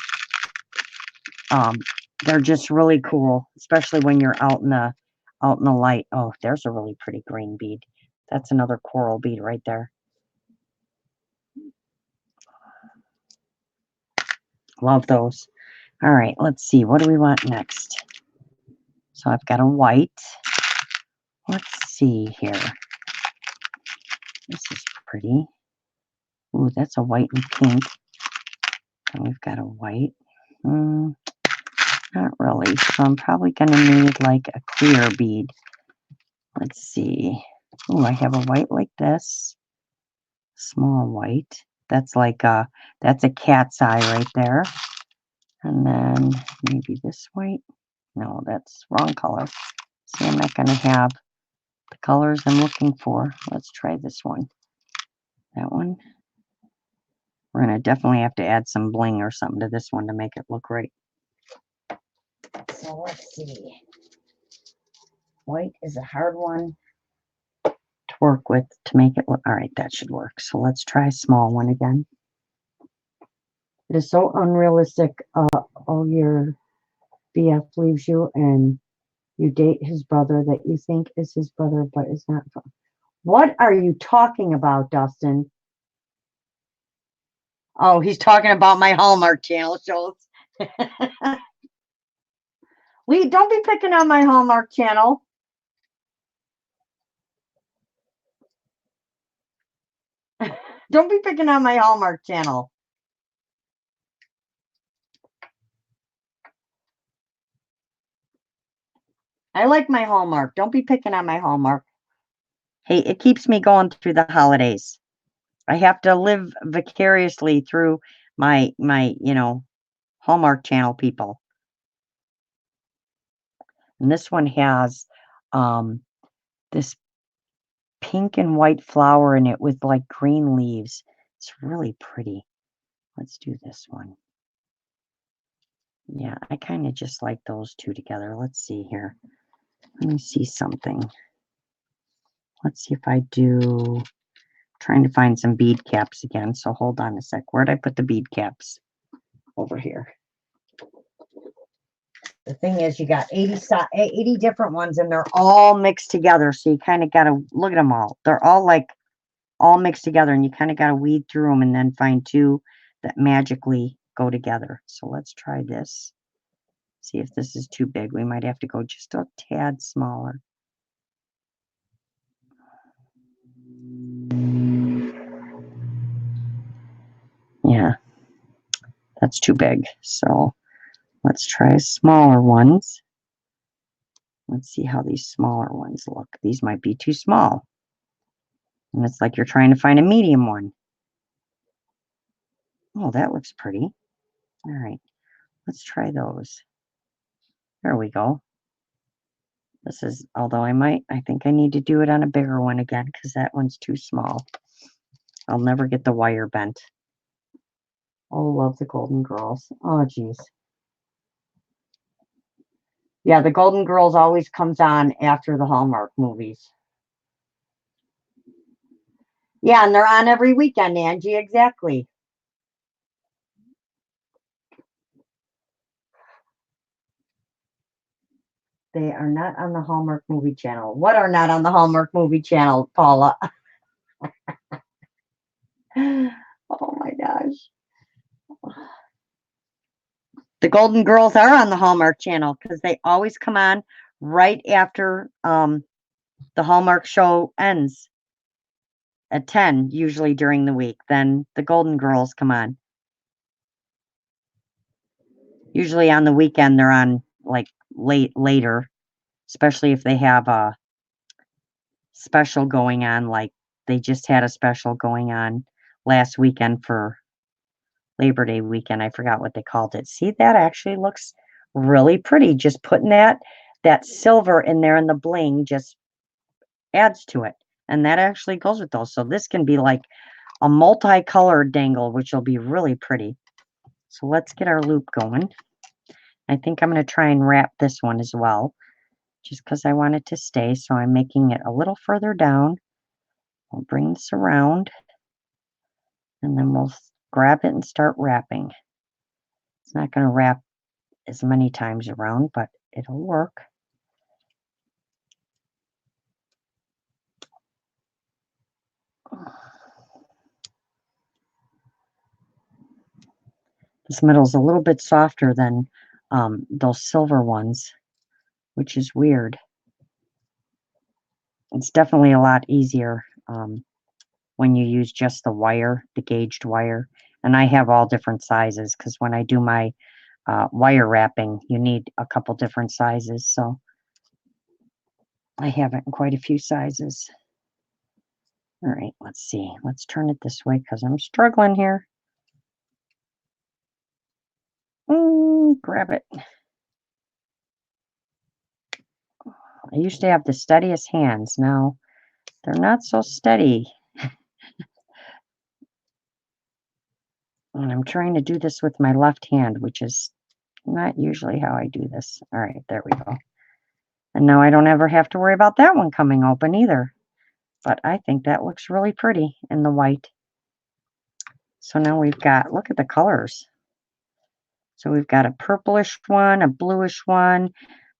They're just really cool, especially when you're out in the light. Oh, there's a really pretty green bead. That's another coral bead right there. Love those. All right, let's see. What do we want next? So I've got a white. Let's see here. This is pretty. Ooh, that's a white and pink. And we've got a white. Not really. So I'm probably going to need like a clear bead. Let's see. Oh, I have a white like this. Small white. That's like that's a cat's eye right there. And then maybe this white. No, that's wrong color. See, I'm not going to have the colors I'm looking for. Let's try this one. That one. We're going to definitely have to add some bling or something to this one to make it look right. So let's see. White is a hard one to work with to make it look. All right, that should work. So let's try a small one again. It is so unrealistic. All your BF leaves you and you date his brother that you think is his brother, but is not. What are you talking about, Dustin? Oh, he's talking about my Hallmark Channel shows. Lee, don't be picking on my Hallmark Channel. Don't be picking on my Hallmark Channel. I like my Hallmark. Don't be picking on my Hallmark. Hey, it keeps me going through the holidays. I have to live vicariously through my Hallmark Channel people. And this one has this pink and white flower in it with like green leaves. It's really pretty. Let's do this one. Yeah, I kind of just like those two together. Let's see here. Let me see something. Let's see if I do. Trying to find some bead caps again. So hold on a sec. Where'd I put the bead caps? Over here. The thing is, you got 80 different ones, and they're all mixed together. So you kind of got to look at them all. They're all like all mixed together, and you kind of got to weed through them and then find two that magically go together. So let's try this. See if this is too big. We might have to go just a tad smaller. Yeah, that's too big. So let's try smaller ones. Let's see how these smaller ones look. These might be too small. And it's like you're trying to find a medium one. Oh, that looks pretty. All right, let's try those. There we go. This is, although I think I need to do it on a bigger one again because that one's too small. I'll never get the wire bent. Oh, love the Golden Girls. Oh, geez. Yeah, the Golden Girls always comes on after the Hallmark movies. Yeah, and they're on every weekend, Angie, exactly. They are not on the Hallmark movie channel. What are not on the Hallmark movie channel, Paula? Oh my gosh. The Golden Girls are on the Hallmark channel because they always come on right after the Hallmark show ends at 10, usually during the week. Then the Golden Girls come on. Usually on the weekend, they're on like later, especially if they have a special going on. Like they just had a special going on last weekend for Labor Day weekend. I forgot what they called it. See, that actually looks really pretty. Just putting that silver in there and the bling just adds to it. And that actually goes with those. So this can be like a multicolored dangle, which will be really pretty. So let's get our loop going. I think I'm going to try and wrap this one as well, just because I want it to stay. So I'm making it a little further down. I'll bring this around, and then we'll grab it and start wrapping. It's not going to wrap as many times around, but it'll work. This middle is a little bit softer than those silver ones, which is weird. It's definitely a lot easier when you use just the wire, the gauged wire. And I have all different sizes because when I do my wire wrapping, you need a couple different sizes. So I have it in quite a few sizes. All right, let's see. Let's turn it this way because I'm struggling here. Grab it. I used to have the steadiest hands. Now they're not so steady. And I'm trying to do this with my left hand, which is not usually how I do this. All right, there we go. And now I don't ever have to worry about that one coming open either. But I think that looks really pretty in the white. So now we've got, look at the colors. So we've got a purplish one, a bluish one,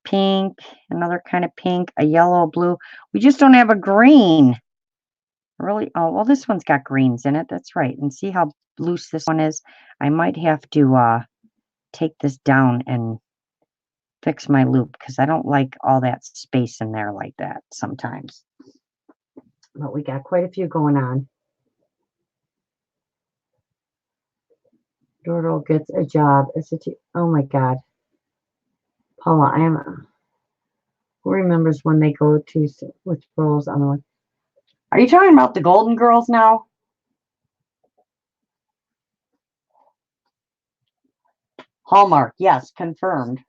pink, another kind of pink, a yellow, blue. We just don't have a green. Really? Oh, well, this one's got greens in it. That's right. And see how loose this one is? I might have to take this down and fix my loop because I don't like all that space in there like that sometimes. But we got quite a few going on. Dordo gets a job. Oh my God. Paula, who remembers when they go to which girls on the one? Are you talking about the Golden Girls now? Hallmark, yes, confirmed.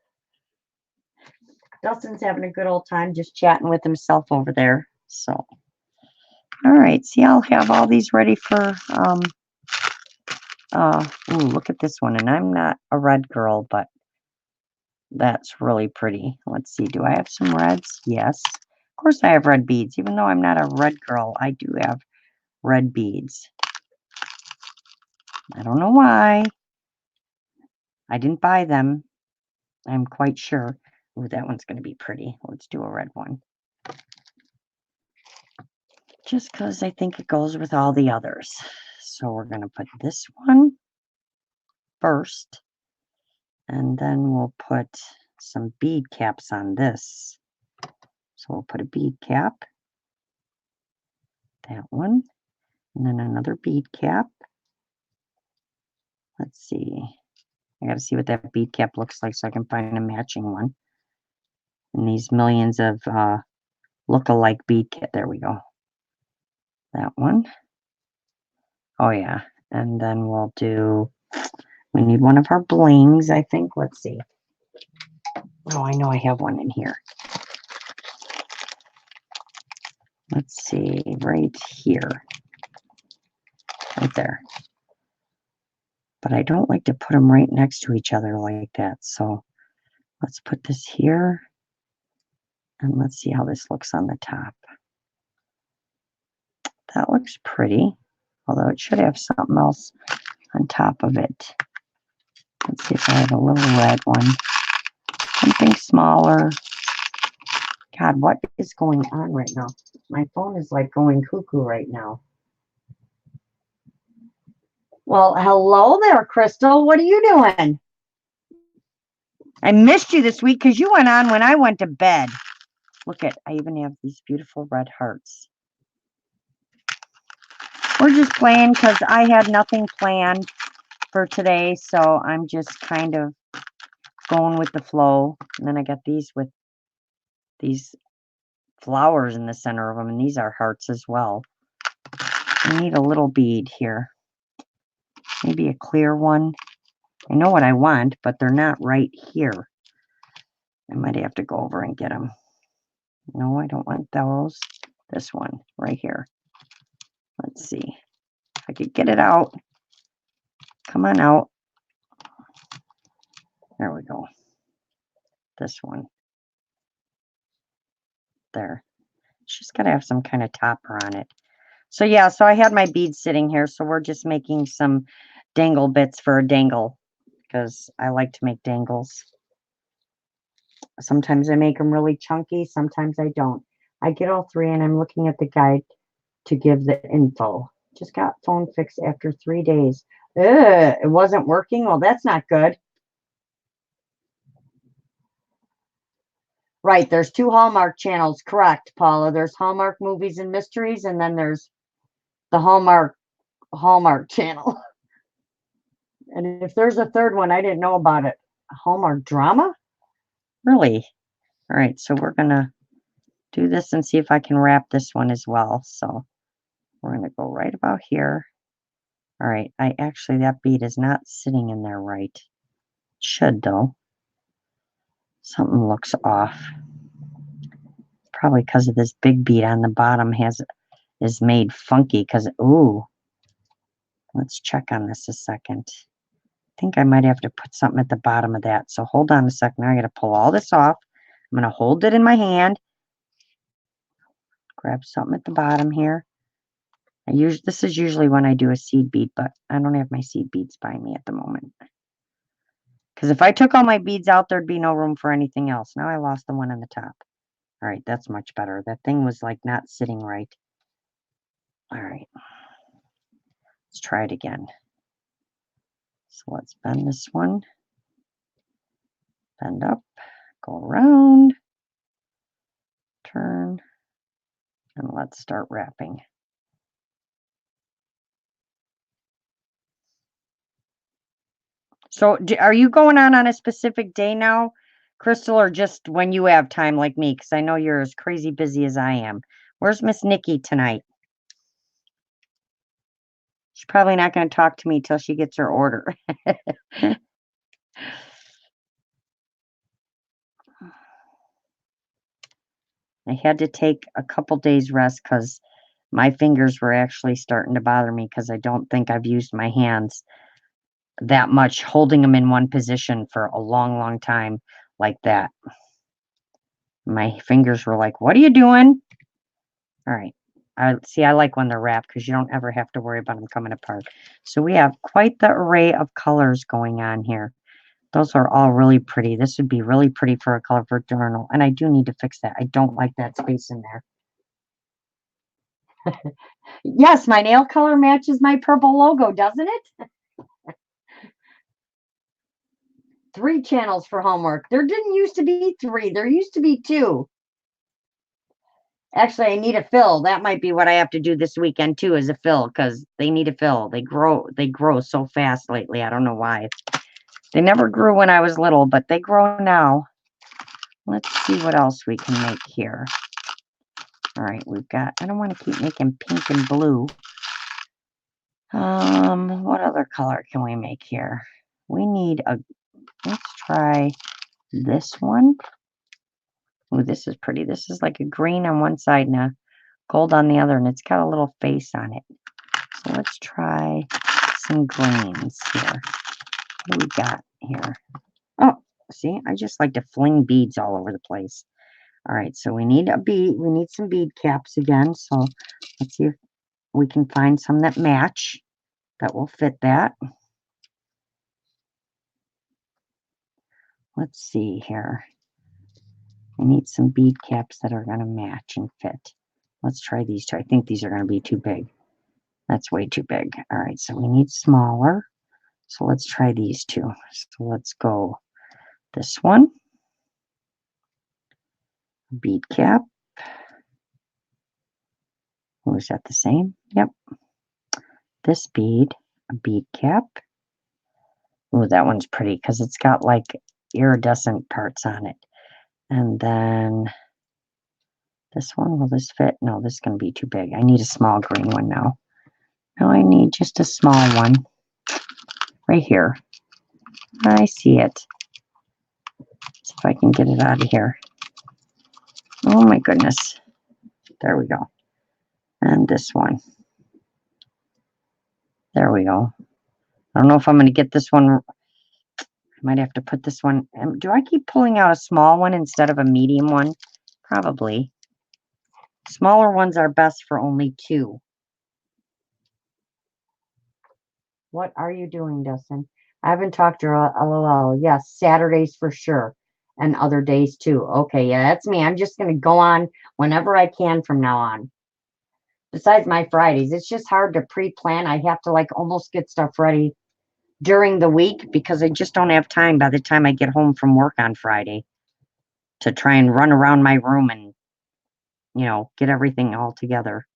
Dustin's having a good old time just chatting with himself over there. So, all right. See, I'll have all these ready for, ooh, look at this one. And I'm not a red girl, but that's really pretty. Let's see. Do I have some reds? Yes. Of course I have red beads. Even though I'm not a red girl, I do have red beads. I don't know why. I didn't buy them. I'm quite sure. Ooh, that one's going to be pretty. Let's do a red one. Just because I think it goes with all the others. So we're going to put this one first. And then we'll put some bead caps on this. So we'll put a bead cap. That one. And then another bead cap. Let's see. I got to see what that bead cap looks like so I can find a matching one. And these millions of look-alike bead cap. There we go. That one. Oh, yeah. And then we'll do, we need one of our blings, I think. Let's see. Oh, I know I have one in here. Let's see, right here. Right there. But I don't like to put them right next to each other like that. So let's put this here. And let's see how this looks on the top. That looks pretty. Although it should have something else on top of it. Let's see if I have a little red one. Something smaller. God, what is going on right now? My phone is like going cuckoo right now. Well, hello there, Crystal. What are you doing? I missed you this week because you went on when I went to bed. Look at, I even have these beautiful red hearts. We're just playing because I had nothing planned for today. So I'm just kind of going with the flow. And then I got these with these flowers in the center of them. And these are hearts as well. I need a little bead here. Maybe a clear one. I know what I want, but they're not right here. I might have to go over and get them. No, I don't want those. This one right here. Let's see if I could get it out. Come on out. There we go. This one. There. She's got to have some kind of topper on it. So yeah, so I had my beads sitting here. So we're just making some dangle bits for a dangle because I like to make dangles. Sometimes I make them really chunky. Sometimes I don't. I get all three and I'm looking at the guide to give the info. Just got phone fixed after 3 days. Ugh, it wasn't working. Well, that's not good. Right, there's 2 Hallmark channels, correct, Paula. There's Hallmark Movies and Mysteries, and then there's the Hallmark channel. And if there's a third one, I didn't know about it. Hallmark Drama? Really? All right, so we're going to do this and see if I can wrap this one as well. So we're going to go right about here. All right, that bead is not sitting in there right. It should, though. Something looks off. probably because of this big bead on the bottom is made funky because, ooh, let's check on this a second. I think I might have to put something at the bottom of that. So hold on a second. Now I got to pull all this off. I'm going to hold it in my hand. Grab something at the bottom here. This is usually when I do a seed bead, but I don't have my seed beads by me at the moment. Because if I took all my beads out, there'd be no room for anything else. Now I lost the one on the top. All right, that's much better. That thing was like not sitting right. All right. Let's try it again. So let's bend this one. Bend up, go around, turn, and let's start wrapping. So are you going on a specific day now, Crystal, or just when you have time like me? Because I know you're as crazy busy as I am. Where's Miss Nikki tonight? She's probably not going to talk to me till she gets her order. I had to take a couple days rest because my fingers were actually starting to bother me because I don't think I've used my hands that much, holding them in one position for a long, long time like that. My fingers were like, what are you doing? All right. I like when they're wrapped because you don't ever have to worry about them coming apart. So we have quite the array of colors going on here. Those are all really pretty. This would be really pretty for a colorful journal. And I do need to fix that. I don't like that space in there. Yes, my nail color matches my purple logo, doesn't it? 3 channels for homework. There didn't used to be 3. There used to be 2. Actually, I need a fill. That might be what I have to do this weekend too, is a fill, because they need a fill. They grow so fast lately. I don't know why. They never grew when I was little, but they grow now. Let's see what else we can make here. All right, we've got, I don't want to keep making pink and blue. What other color can we make here? We need let's try this one. Oh, this is pretty. This is like a green on one side and a gold on the other, and it's got a little face on it. So let's try some greens here. What do we got here? Oh, see, I just like to fling beads all over the place. All right, so we need a bead. We need some bead caps again. So let's see if we can find some that match, that will fit that. Let's see here. I need some bead caps that are going to match and fit. Let's try these 2. I think these are going to be too big. That's way too big. All right, so we need smaller. So let's try these 2. So let's go this one. Bead cap. Oh, is that the same? Yep. This bead, a bead cap. Oh, that one's pretty because it's got like iridescent parts on it. And then this one, will this fit? No, this is going to be too big. I need a small green one now. Now I need just a small one right here. I see it. Let's see if I can get it out of here. Oh my goodness. There we go. And this one. There we go. I don't know if I'm going to get this one. I might have to put this one. Do I keep pulling out a small one instead of a medium one? Probably. Smaller ones are best for only 2. What are you doing, Dustin? I haven't talked to her. LOL. Yes, Saturdays for sure. And other days too. Okay, yeah, that's me. I'm just going to go on whenever I can from now on. Besides my Fridays, it's just hard to pre-plan. I have to like almost get stuff ready during the week because I just don't have time by the time I get home from work on Friday to try and run around my room and, get everything all together.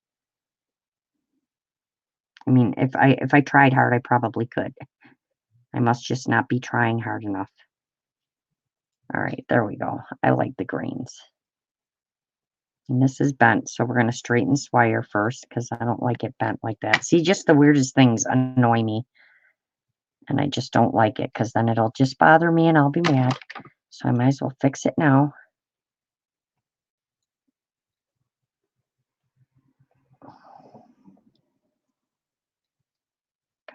I mean, if I tried hard, I probably could. I must just not be trying hard enough. All right, there we go. I like the greens. And this is bent, so we're going to straighten this wire first because I don't like it bent like that. See, just the weirdest things annoy me. And I just don't like it because then it'll just bother me and I'll be mad. So I might as well fix it now.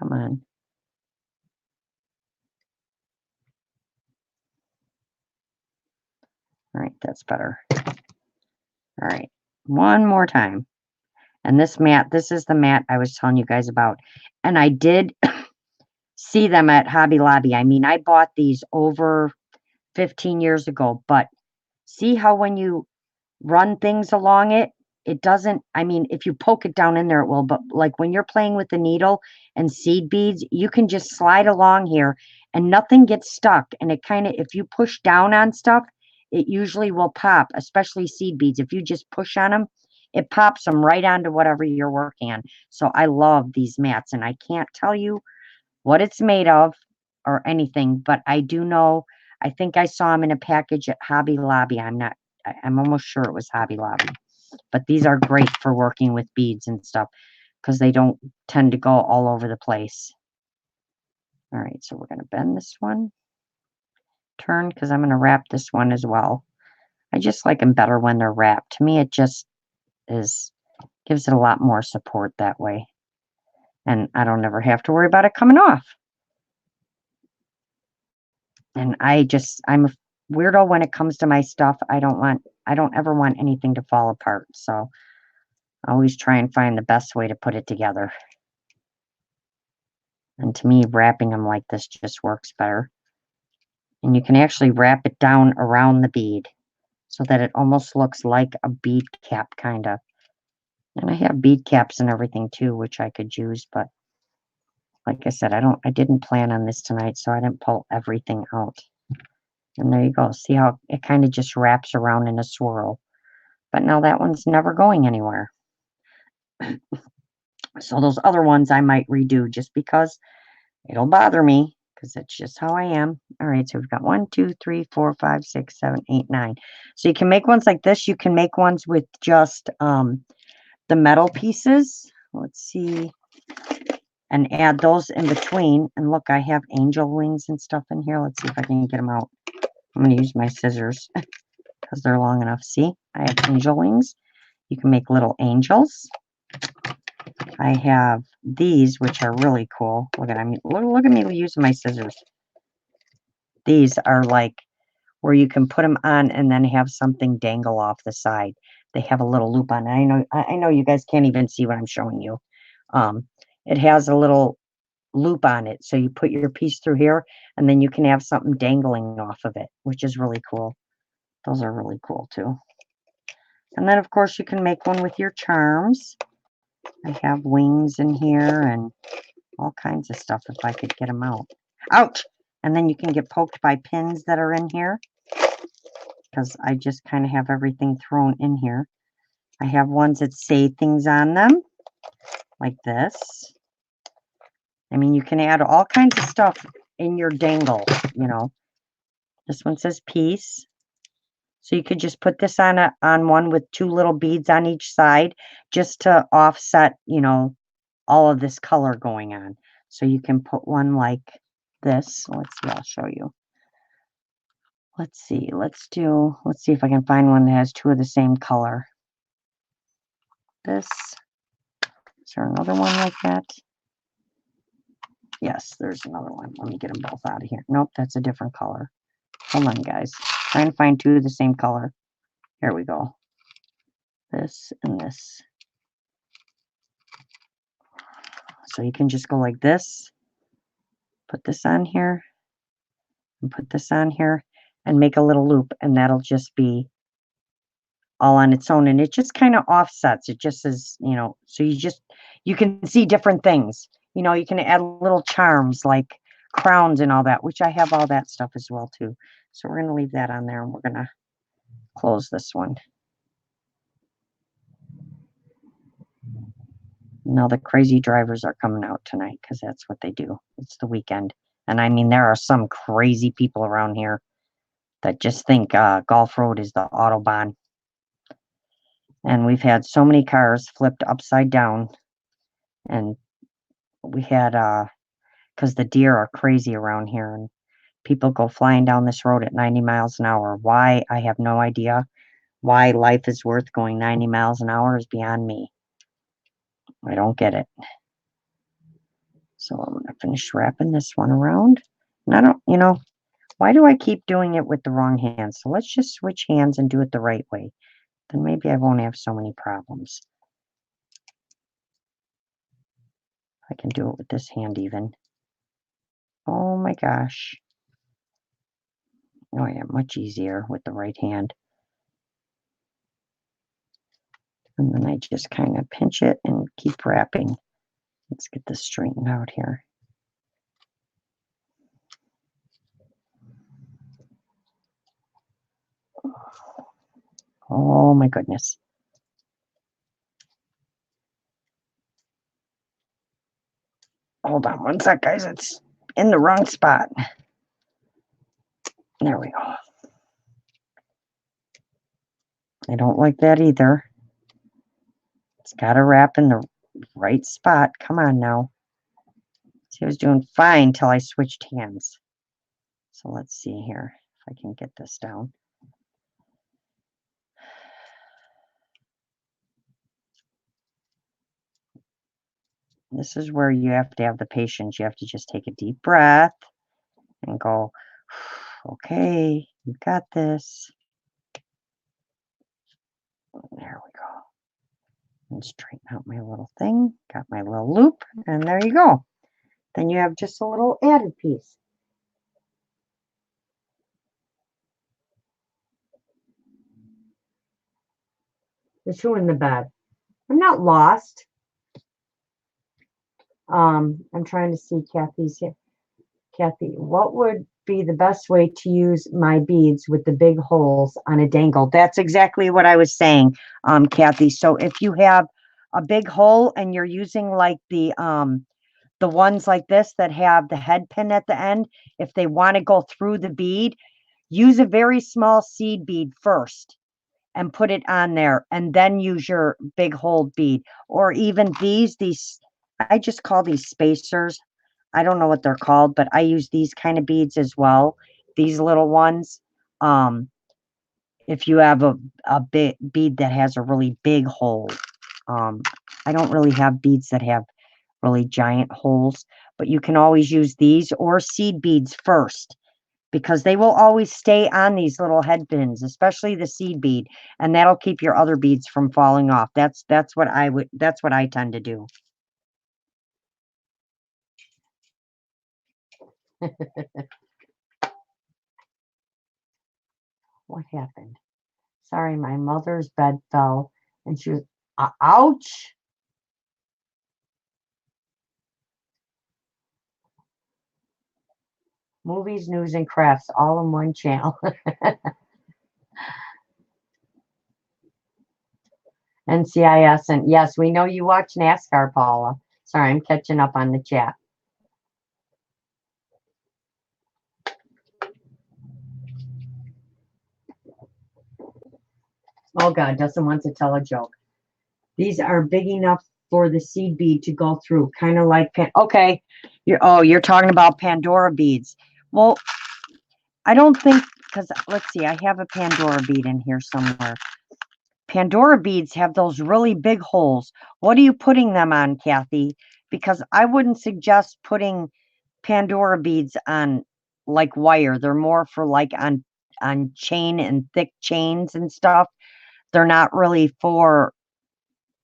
Come on. All right, that's better. All right, one more time. And this mat, this is the mat I was telling you guys about. And I did see them at Hobby Lobby. I mean, I bought these over 15 years ago, but see how when you run things along it, it doesn't, I mean, if you poke it down in there, it will, but like when you're playing with the needle and seed beads, you can just slide along here and nothing gets stuck. And it kind of, if you push down on stuff, it usually will pop, especially seed beads. If you just push on them, it pops them right onto whatever you're working on. So I love these mats, and I can't tell you what it's made of or anything, but I do know, I think I saw them in a package at Hobby Lobby. I'm almost sure it was Hobby Lobby. But these are great for working with beads and stuff because they don't tend to go all over the place. All right, so we're going to bend this one, turn, because I'm going to wrap this one as well. I just like them better when they're wrapped. To me, it just gives it a lot more support that way. And I don't ever have to worry about it coming off. And I'm a weirdo when it comes to my stuff. I don't ever want anything to fall apart. So I always try and find the best way to put it together. And to me, wrapping them like this just works better. And you can actually wrap it down around the bead so that it almost looks like a bead cap, kind of. And I have bead caps and everything too, which I could use, but like I said, I didn't plan on this tonight, so I didn't pull everything out. And there you go. See how it kind of just wraps around in a swirl. But now that one's never going anywhere. So those other ones I might redo just because it'll bother me, because that's just how I am. All right, so we've got 1, 2, 3, 4, 5, 6, 7, 8, 9. So you can make ones like this. You can make ones with just the metal pieces. Let's see. And add those in between. And look, I have angel wings and stuff in here. Let's see if I can get them out. I'm going to use my scissors because they're long enough. See, I have angel wings. You can make little angels. I have these, which are really cool. Look at me. Look at me using my scissors. These are like where you can put them on and then have something dangle off the side. They have a little loop on it. I know you guys can't even see what I'm showing you. It has a little loop on it, so you put your piece through here and then you can have something dangling off of it, which is really cool. Those are really cool too. And then of course you can make one with your charms. I have wings in here and all kinds of stuff if I could get them out. Ouch! And then you can get poked by pins that are in here, because I just kind of have everything thrown in here. I have ones that say things on them like this. I mean, you can add all kinds of stuff in your dangle, you know. This one says peace. So you could just put this on one with 2 little beads on each side just to offset, you know, all of this color going on. So you can put one like this. Let's see, I'll show you. Let's see if I can find one that has 2 of the same color. This. Is there another one like that? Yes, there's another one. Let me get them both out of here. Nope, that's a different color. Hold on, guys. Trying to find 2 of the same color. Here we go. This and this. So you can just go like this. Put this on here. And put this on here. And make a little loop. And that'll just be all on its own. And it just kind of offsets. It just is, you know, so you can see different things. You know, you can add little charms like crowns and all that, which I have all that stuff as well too. So we're going to leave that on there and we're going to close this one. Now the crazy drivers are coming out tonight because that's what they do. It's the weekend. And I mean, there are some crazy people around here that just think Golf Road is the Autobahn. And we've had so many cars flipped upside down. And we had, because the deer are crazy around here. And people go flying down this road at 90 miles an hour. Why? I have no idea. Why life is worth going 90 miles an hour is beyond me. I don't get it. So I'm going to finish wrapping this one around. And I don't, why do I keep doing it with the wrong hand? So let's just switch hands and do it the right way. Then maybe I won't have so many problems. I can do it with this hand even. Oh my gosh. Oh yeah, much easier with the right hand. And then I just kind of pinch it and keep wrapping. Let's get this straightened out here. Oh my goodness. Hold on one sec, guys. It's in the wrong spot. There we go. I don't like that either. It's got to wrap in the right spot. Come on now. See, I was doing fine till I switched hands. So let's see here if I can get this down. This is where you have to have the patience. You have to just take a deep breath and go, okay, you got this. There we go. And straighten out my little thing. Got my little loop, and there you go. Then you have just a little added piece. There's who in the bed? I'm not lost. I'm trying to see Kathy's here. Kathy, what would be the best way to use my beads with the big holes on a dangle? That's exactly what I was saying, Kathy. So if you have a big hole and you're using like the ones like this that have the head pin at the end, if they want to go through the bead, use a very small seed bead first and put it on there, and then use your big hole bead. Or even these, I just call these spacers. I don't know what they're called, but I use these kind of beads as well. These little ones. If you have a big bead that has a really big hole. I don't really have beads that have really giant holes, but you can always use these or seed beads first, because they will always stay on these little head pins, especially the seed bead, and that'll keep your other beads from falling off. That's what I tend to do. What happened? Sorry, my mother's bed fell and she was, ouch. Movies, news, and crafts all in one channel. NCIS, and yes, we know you watch NASCAR, Paula. Sorry, I'm catching up on the chat. Oh God, doesn't want to tell a joke. These are big enough for the seed bead to go through, kind of like okay. You're talking about Pandora beads. Well, I don't think, because let's see, I have a Pandora bead in here somewhere. Pandora beads have those really big holes. What are you putting them on, Kathy? Because I wouldn't suggest putting Pandora beads on like wire. They're more for like on chain and thick chains and stuff. They're not really for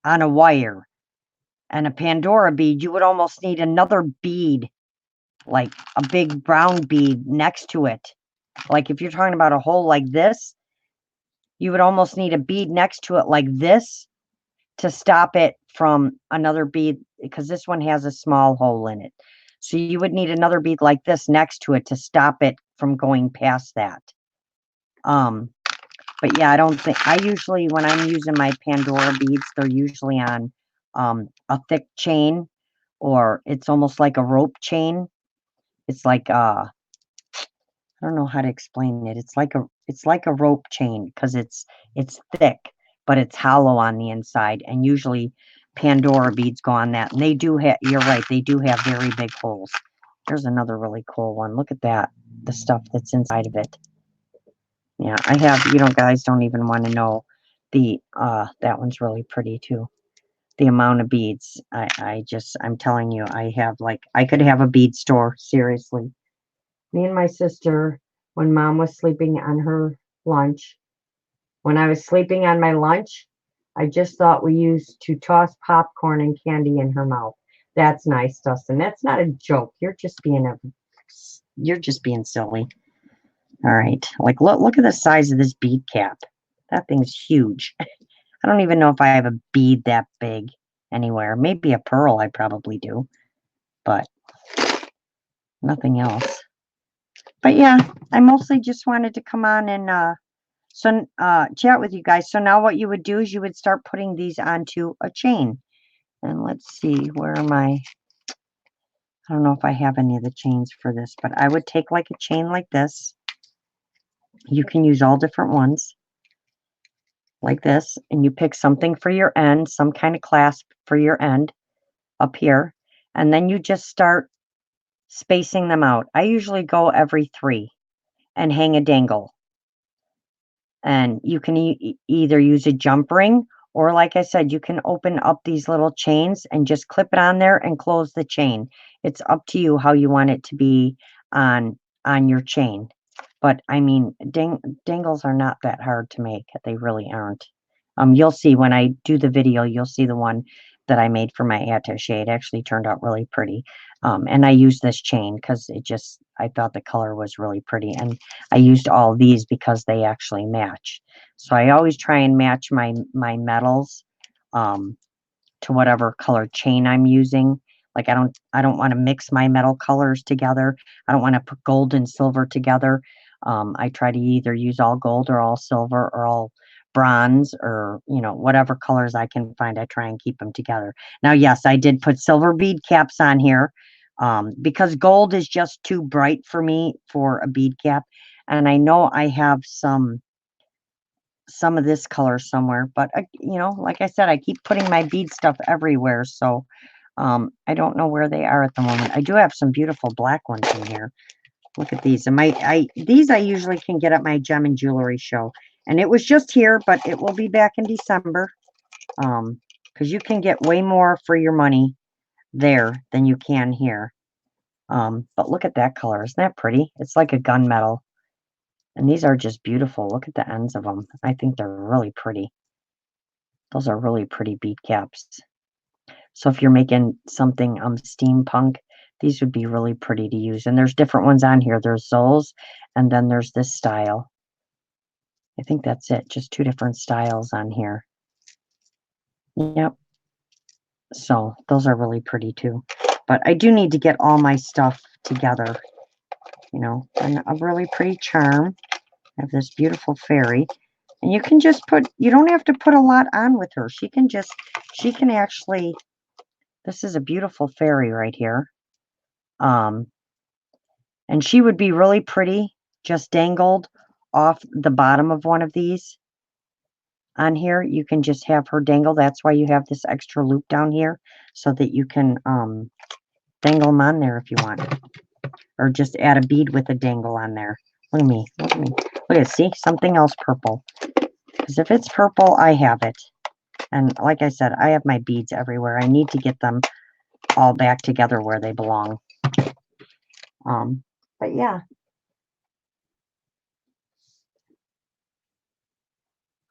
on a wire. And a Pandora bead, you would almost need another bead, like a big brown bead next to it. Like if you're talking about a hole like this, you would almost need a bead next to it like this to stop it from another bead, because this one has a small hole in it. So you would need another bead like this next to it to stop it from going past that. But yeah, I don't think, I usually, when I'm using my Pandora beads, they're usually on a thick chain, or it's almost like a rope chain. It's like I don't know how to explain it. It's like a rope chain, because it's thick, but it's hollow on the inside, and usually Pandora beads go on that. And they do have, you're right, they do have very big holes. There's another really cool one. Look at that, the stuff that's inside of it. Yeah, I have, guys don't even want to know, the that one's really pretty too. the amount of beads. I'm telling you, I could have a bead store, seriously. Me and my sister, when Mom was sleeping on her lunch, when I was sleeping on my lunch, I just thought we used to toss popcorn and candy in her mouth. That's nice, Dustin. That's not a joke. You're just being silly. All right. Like look at the size of this bead cap. That thing's huge. I don't even know if I have a bead that big anywhere. Maybe a pearl I probably do, but nothing else. But yeah, I mostly just wanted to come on and chat with you guys. So now what you would do is you would start putting these onto a chain. And let's see, where am I? I don't know if I have any of the chains for this, but I would take like a chain like this. You can use all different ones like this, and you pick something for your end, some kind of clasp for your end up here, and then you just start spacing them out. I usually go every 3 and hang a dangle. And you can either use a jump ring, or like I said, you can open up these little chains and just clip it on there and close the chain. It's up to you how you want it to be on your chain. But I mean, dangles are not that hard to make. They really aren't. You'll see when I do the video, you'll see the one that I made for my attaché. It actually turned out really pretty. And I used this chain because I thought the color was really pretty. And I used all these because they actually match. So I always try and match my metals to whatever color chain I'm using. Like I don't want to mix my metal colors together. I don't want to put gold and silver together. I try to either use all gold or all silver or all bronze, or whatever colors I can find. I try and keep them together. Now, yes, I did put silver bead caps on here because gold is just too bright for me for a bead cap. And I know I have some of this color somewhere, but like I said, I keep putting my bead stuff everywhere, so I don't know where they are at the moment. I do have some beautiful black ones in here. Look at these. And these I usually can get at my gem and jewelry show, and it was just here, but it will be back in December, because you can get way more for your money there than you can here. But look at that color. Isn't that pretty? It's like a gunmetal. And these are just beautiful. Look at the ends of them. I think they're really pretty. Those are really pretty bead caps. So if you're making something steampunk, these would be really pretty to use. And there's different ones on here. There's Zols, and then there's this style. I think that's it. Just 2 different styles on here. Yep. So those are really pretty too. But I do need to get all my stuff together. And a really pretty charm. I have this beautiful fairy. And you can just you don't have to put a lot on with her. She can actually, this is a beautiful fairy right here. And she would be really pretty just dangled off the bottom of one of these on here. You can just have her dangle. That's why you have this extra loop down here, so that you can dangle them on there if you want, or just add a bead with a dangle on there. Look at me. Look at me. Look at, see, something else purple. Because if it's purple, I have it. And like I said, I have my beads everywhere. I need to get them all back together where they belong. But yeah.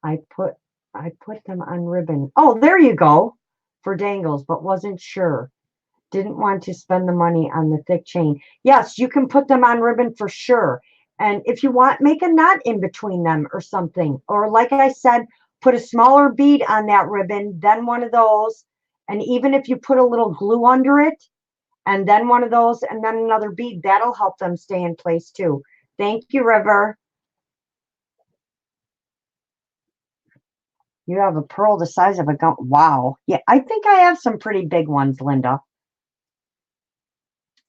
I put them on ribbon. Oh, there you go. For dangles, but wasn't sure. Didn't want to spend the money on the thick chain. Yes, you can put them on ribbon for sure. And if you want, make a knot in between them or something. Or like I said, put a smaller bead on that ribbon, then one of those. And even if you put a little glue under it, and then one of those, and then another bead, that'll help them stay in place too. Thank you, River. You have a pearl the size of a gun. Wow. Yeah, I think I have some pretty big ones, Linda.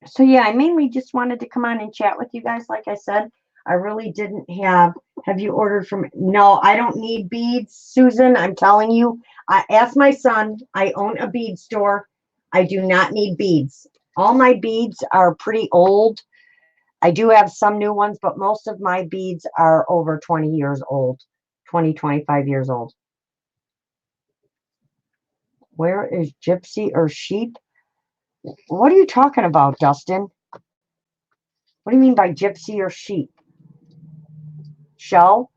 So yeah, I mainly just wanted to come on and chat with you guys. Like I said, I really didn't have you ordered from? No, I don't need beads, Susan. I'm telling you. I asked my son. I own a bead store. I do not need beads. All my beads are pretty old. I do have some new ones, but most of my beads are over 20 years old, 20, 25 years old. Where is gypsy or sheep? What are you talking about, Dustin? What do you mean by gypsy or sheep? Shell?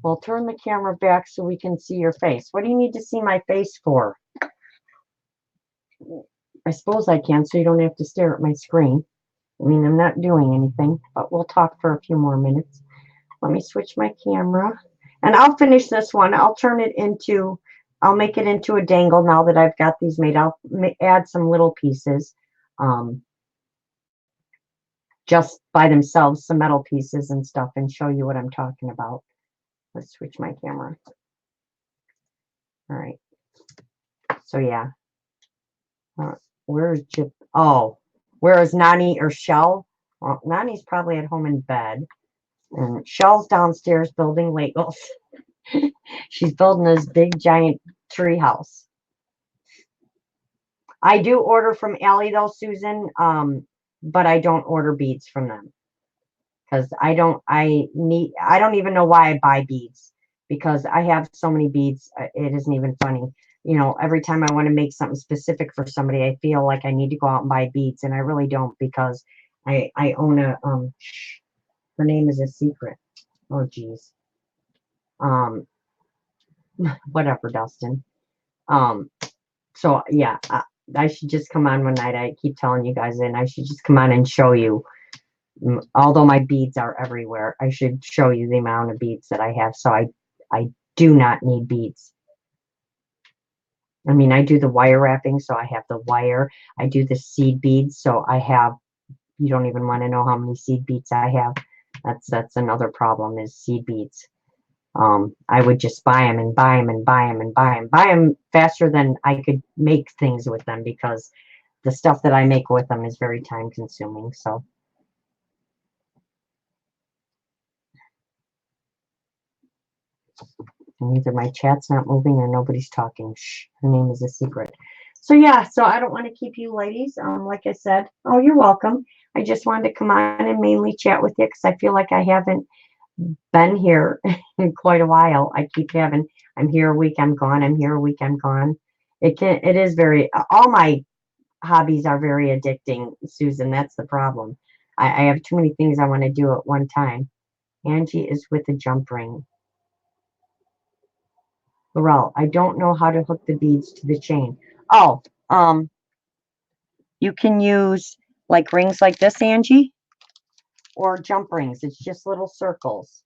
Well, turn the camera back so we can see your face. What do you need to see my face for? I suppose I can, so you don't have to stare at my screen. I mean, I'm not doing anything, but we'll talk for a few more minutes. Let me switch my camera. And I'll finish this one. I'll make it into a dangle now that I've got these made. I'll add some little pieces just by themselves, some metal pieces and stuff, and show you what I'm talking about. Let's switch my camera. All right. So, yeah. Where's Chip? Oh, where is Nani or Shell? Well, Nani's probably at home in bed. And Shell's downstairs building Legos. She's building this big, giant tree house. I do order from Allie, though, Susan, but I don't order beads from them. Because I don't even know why I buy beads. Because I have so many beads, it isn't even funny. You know, every time I want to make something specific for somebody, I feel like I need to go out and buy beads, and I really don't, because I own a, her name is a secret. Oh, geez. Whatever, Dustin. So, yeah, I should just come on one night. I keep telling you guys, and I should just come on and show you. Although my beads are everywhere, I should show you the amount of beads that I have. So I do not need beads. I mean, I do the wire wrapping, so I have the wire. I do the seed beads, so I have, you don't even want to know how many seed beads I have. That's another problem, is seed beads. I would just buy them and buy them and buy them and buy them. Buy them faster than I could make things with them, because the stuff that I make with them is very time consuming. So. And either my chat's not moving or nobody's talking. Shh, her name is a secret. So, yeah, so I don't want to keep you ladies. Like I said, oh, you're welcome. I just wanted to come on and mainly chat with you, because I feel like I haven't been here in quite a while. I keep having, I'm here a week, I'm gone. I'm here a week, I'm gone. It is very, all my hobbies are very addicting, Susan. That's the problem. I have too many things I want to do at one time. Angie is with a jump ring. Laurel, I don't know how to hook the beads to the chain. Oh, you can use like rings like this, Angie, or jump rings. It's just little circles.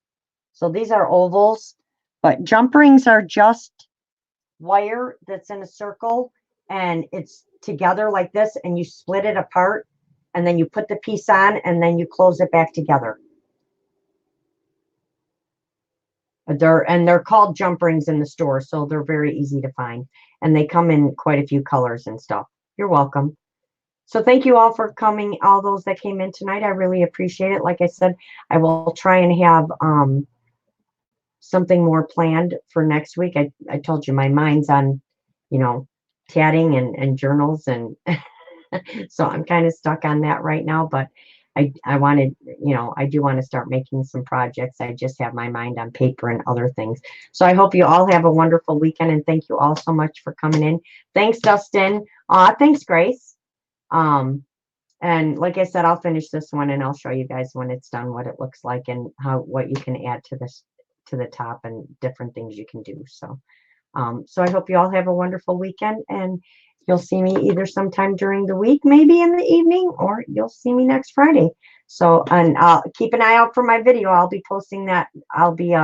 So these are ovals, but jump rings are just wire that's in a circle, and it's together like this, and you split it apart, and then you put the piece on, and then you close it back together. They're called jump rings in the store, so they're very easy to find, and they come in quite a few colors and stuff. You're welcome. So thank you all for coming, all those that came in tonight. I really appreciate it. Like I said, I will try and have something more planned for next week. I told you my mind's on, tatting and journals, and so I'm kind of stuck on that right now, but I wanted, I do want to start making some projects. I just have my mind on paper and other things. So I hope you all have a wonderful weekend, and thank you all so much for coming in. Thanks, Dustin. Thanks, Grace. And like I said, I'll finish this one, and I'll show you guys when it's done what it looks like, and what you can add to this, to the top, and different things you can do. So so I hope you all have a wonderful weekend, and you'll see me either sometime during the week, maybe in the evening, or you'll see me next Friday. So, and keep an eye out for my video. I'll be posting that. I'll be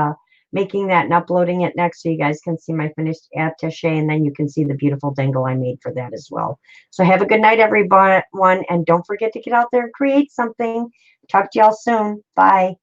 making that and uploading it next, so you guys can see my finished attaché, and then you can see the beautiful dangle I made for that as well. So have a good night, everyone, and don't forget to get out there and create something. Talk to y'all soon. Bye.